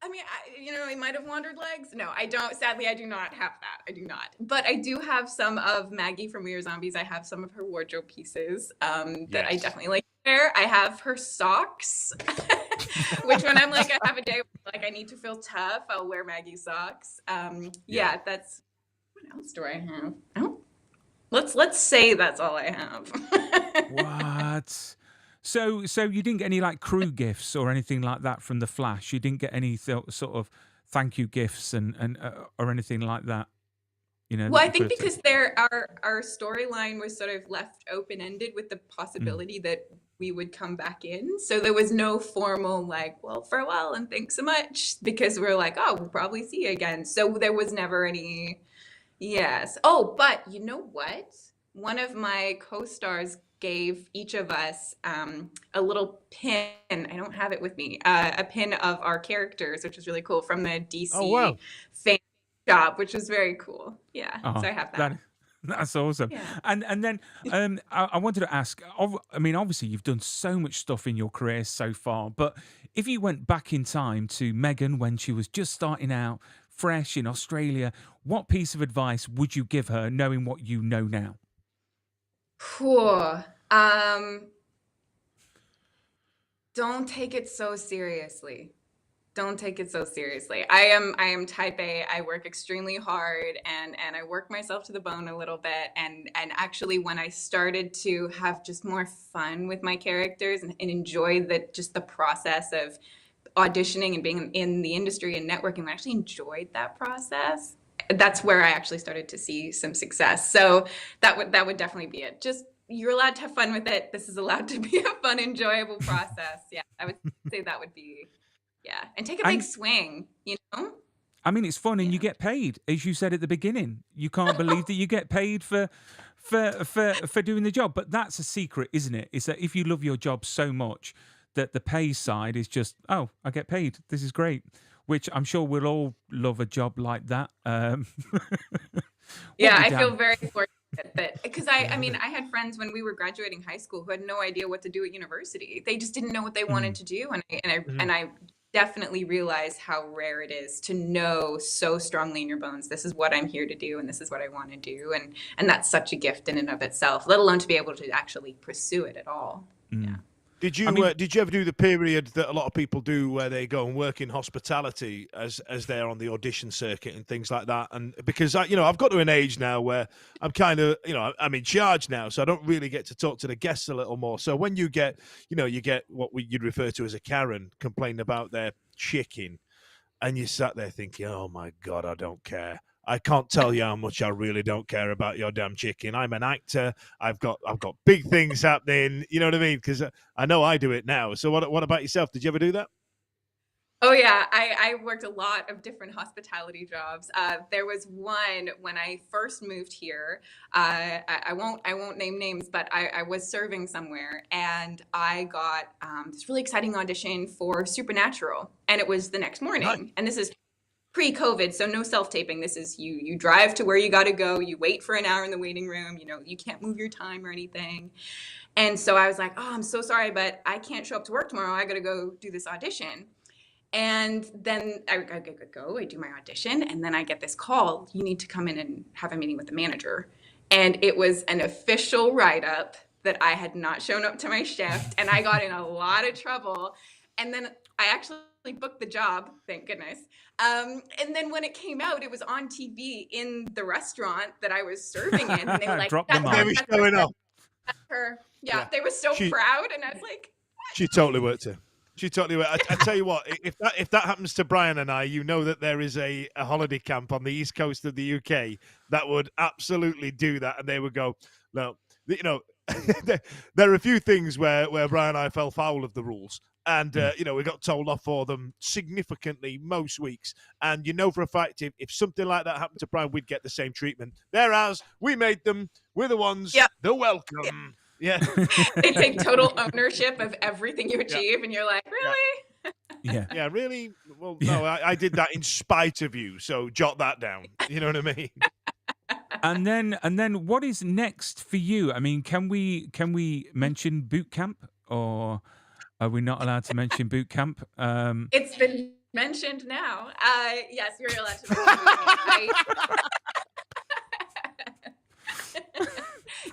I mean, he might have wandered legs. No, I don't. Sadly, I do not have that. I do not. But I do have some of Maggie from We Are Zombies. I have some of her wardrobe pieces that I definitely like to wear. I have her socks, which when I'm like, I have a day like I need to feel tough, I'll wear Maggie's socks. Yeah, that's. What else do I have? Oh, let's say that's all I have. What? So you didn't get any like crew gifts or anything like that from The Flash? You didn't get any sort of thank you gifts and or anything like that? You know. Well, I think because our storyline was sort of left open-ended with the possibility that we would come back in. So there was no formal like, well, farewell and thanks so much, because we're like, oh, we'll probably see you again. So there was never any. Yes. Oh, but you know what? One of my co-stars gave each of us a little pin. I don't have it with me. A pin of our characters, which was really cool, from the DC fan shop, which was very cool. Yeah, so I have that. That's awesome. Yeah. And then I wanted to ask. I mean, obviously, you've done so much stuff in your career so far, but if you went back in time to Megan when she was just starting out, fresh in Australia, what piece of advice would you give her, knowing what you know now? Cool. Don't take it so seriously. Don't take it so seriously. I am type A. I work extremely hard and I work myself to the bone a little bit. And actually, when I started to have just more fun with my characters and enjoy the process of auditioning and being in the industry and networking, I actually enjoyed that process. That's where I actually started to see some success. So that would definitely be it. Just, you're allowed to have fun with it. This is allowed to be a fun, enjoyable process. Yeah, I would say that would be, and take a big swing, you know? I mean, it's fun and you get paid, as you said at the beginning. You can't believe that you get paid for doing the job. But that's a secret, isn't it? Is that if you love your job so much that the pay side is just, oh, I get paid. This is great. Which I'm sure we'll all love a job like that. Yeah, I feel very fortunate that, because I mean, I had friends when we were graduating high school who had no idea what to do at university. They just didn't know what they wanted to do, and I definitely realize how rare it is to know so strongly in your bones, this is what I'm here to do and this is what I want to do, and that's such a gift in and of itself, let alone to be able to actually pursue it at all. Yeah. Did you ever do the period that a lot of people do where they go and work in hospitality as they're on the audition circuit and things like that? And because I've got to an age now where I'm kind of, I'm in charge now, so I don't really get to talk to the guests a little more. So when you get what you'd refer to as a Karen complain about their chicken, and you sat there thinking, oh my God, I don't care. I can't tell you how much I really don't care about your damn chicken. I'm an actor. I've got big things happening. You know what I mean? Because I know I do it now. So what about yourself? Did you ever do that? Oh yeah, I worked a lot of different hospitality jobs. There was one when I first moved here. I won't name names, but I was serving somewhere, and I got this really exciting audition for Supernatural, and it was the next morning. Right. And this is pre-COVID, so no self-taping. This is you drive to where you got to go. You wait for an hour in the waiting room. You can't move your time or anything. And so I was like, oh, I'm so sorry, but I can't show up to work tomorrow. I got to go do this audition. And then I go, I do my audition, and then I get this call. You need to come in and have a meeting with the manager. And it was an official write-up that I had not shown up to my shift, and I got in a lot of trouble. And then I actually booked the job, thank goodness. And then when it came out, it was on TV in the restaurant that I was serving in. And they were like, that's showing up. Her. Yeah, they were so proud. And I was like, what? She totally worked it. She totally worked. I tell you what, if that happens to Brian and I, that there is a holiday camp on the east coast of the UK that would absolutely do that. And they would go, no, there are a few things where Brian and I fell foul of the rules. And, we got told off for them significantly most weeks. And you know for a fact, if something like that happened to Brian, we'd get the same treatment. Whereas we made them, we're the ones, they're welcome. Yeah. They take total ownership of everything you achieve, and you're like, really? Yeah. Really? Well, no, I did that in spite of you. So jot that down. You know what I mean? And then what is next for you? I mean, can we mention boot camp, or are we not allowed to mention boot camp? It's been mentioned now. Yes, you're allowed to mention boot camp, right?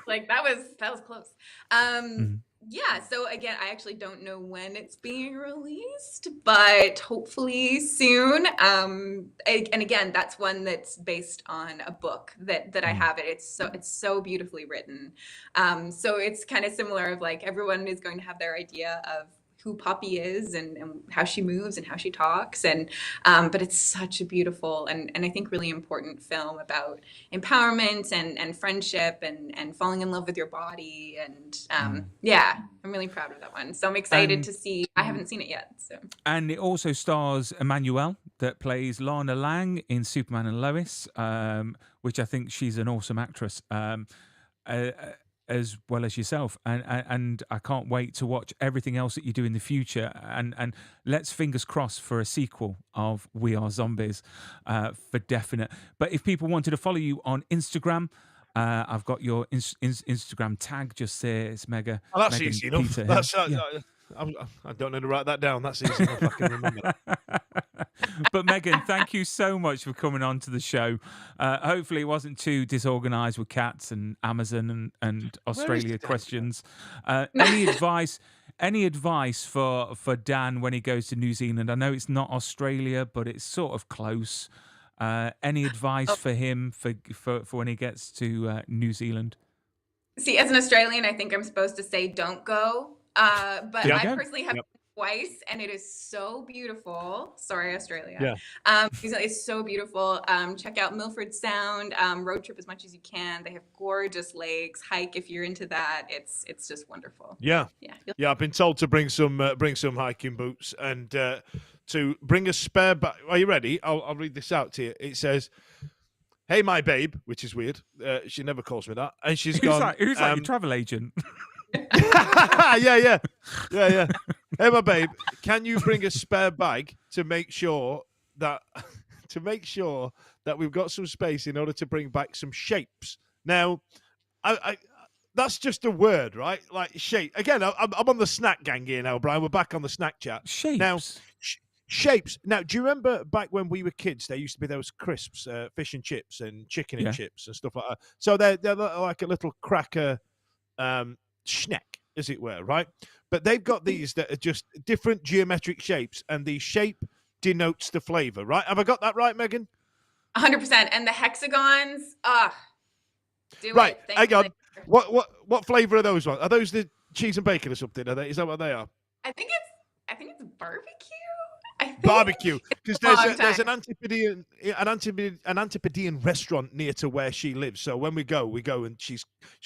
Like that was close. Yeah, so again, I actually don't know when it's being released, but hopefully soon. And again, that's one that's based on a book that I have it. It's so beautifully written. So it's kind of similar of like everyone is going to have their idea of who Poppy is and how she moves and how she talks. And but it's such a beautiful and I think really important film about empowerment and friendship and falling in love with your body. And yeah, I'm really proud of that one. So I'm excited to see. I haven't seen it yet. So. And it also stars Emmanuelle, that plays Lana Lang in Superman and Lois, which I think she's an awesome actress. As well as yourself, and I can't wait to watch everything else that you do in the future, and let's fingers crossed for a sequel of We Are Zombies, for definite. But if people wanted to follow you on Instagram, I've got your Instagram tag just there. It's Megan easy Peta enough. Hill. That's I don't know to write that down. That's easy enough. I can remember. But Megan, thank you so much for coming on to the show. Hopefully it wasn't too disorganized with cats and Amazon and Australia questions. Any advice for Dan when he goes to New Zealand? I know it's not Australia, but it's sort of close. Any advice for him for when he gets to New Zealand? See, as an Australian, I think I'm supposed to say don't go. But I personally have been twice, and it is so beautiful. Sorry, Australia. Yeah. It's so beautiful. Check out Milford Sound. Road trip as much as you can. They have gorgeous lakes. Hike if you're into that. It's just wonderful. Yeah. I've been told to bring some hiking boots and to bring a spare bag. Are you ready? I'll read this out to you. It says, "Hey, my babe," which is weird. She never calls me that, and she's gone. Who's like your travel agent? yeah. Hey, my babe, can you bring a spare bag to make sure that we've got some space in order to bring back some shapes? Now, I that's just a word, right? Like shape. Again, I'm on the snack gang here now, Brian. We're back on the snack chat. Shapes. Now, shapes. Now, do you remember back when we were kids? There used to be those crisps, fish and chips, and chicken and chips and stuff like that. So they're like a little cracker. Snack, as it were, right? But they've got these that are just different geometric shapes, and the shape denotes the flavor, right? Have I got that right, Megan? 100%. And the hexagons, right. Hang on. What flavor are those ones? Are those the cheese and bacon or something? Are they? Is that what they are? I think it's barbecue. Barbecue, because there's an Antipodean restaurant near to where she lives. So when we go, and she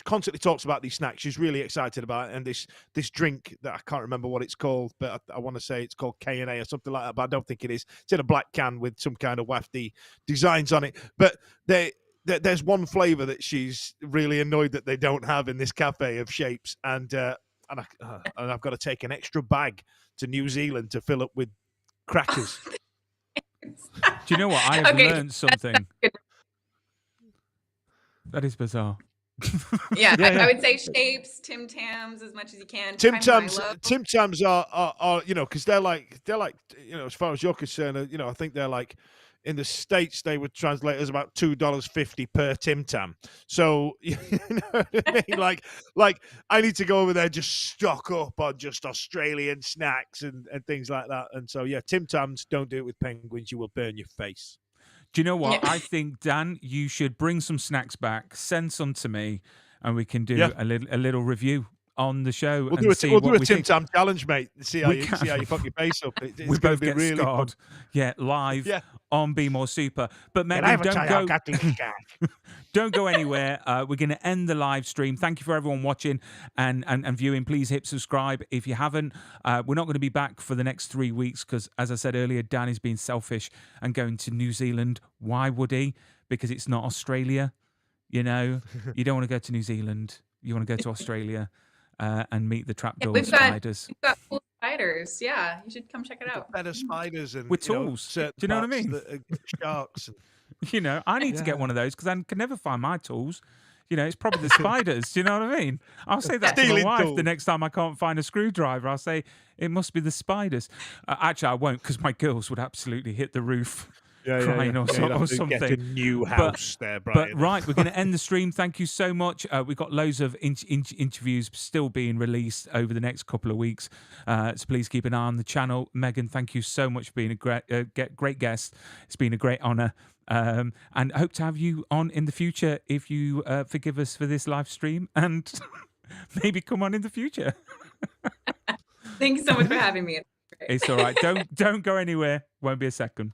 constantly talks about these snacks. She's really excited about it, and this drink that I can't remember what it's called, but I want to say it's called K&A or something like that, but I don't think it is. It's in a black can with some kind of wafty designs on it. But there's one flavor that she's really annoyed that they don't have in this cafe of shapes, and I've got to take an extra bag to New Zealand to fill up with crackers. Do you know what? I have learned something. That is bizarre. Yeah. I would say shapes, Tim Tams as much as you can. Tim Tams are because they're like as far as you're concerned, I think they're like in the States they would translate as about $2.50 per Tim Tam. So you know what I mean? like I need to go over there, just stock up on just Australian snacks and things like that. And so Tim Tams, don't do it with penguins, you will burn your face. Do you know what? I think, Dan, you should bring some snacks back, send some to me, and we can do a little review on the show We'll and do a, see we'll what do a we Tim think. Tam challenge, mate. See how We you can. see how you fuck your face up. We It's going to both be get really fun. scarred. Yeah, live Yeah. on Be More Super. But Can I Megan, have a don't try? go. I've got these guys. Don't go anywhere. We're going to end the live stream. Thank you for everyone watching and viewing. Please hit subscribe if you haven't. We're not going to be back for the next 3 weeks because, as I said earlier, Dan is being selfish and going to New Zealand. Why would he? Because it's not Australia. You know, you don't want to go to New Zealand. You want to go to Australia and meet the trapdoor spiders. We've got cool spiders. Yeah, you should come check it out. Better spiders and With tools. certain Do you know what I parts mean? that are sharks. And, You know, I need to get one of those because I can never find my tools. You know, it's probably the spiders. Do you know what I mean? I'll say that to my Stealing wife tools. the next time I can't find a screwdriver. I'll say, it must be the spiders. Actually, I won't because my girls would absolutely hit the roof crying or you'd have to something. Get a new house there, Brian. But right, we're going to end the stream. Thank you so much. We've got loads of interviews still being released over the next couple of weeks. So please keep an eye on the channel. Megan, thank you so much for being a great guest. It's been a great honour. And I hope to have you on in the future if you forgive us for this live stream and maybe come on in the future. Thanks so much for having me. It's all right. Don't go anywhere. Won't be a second.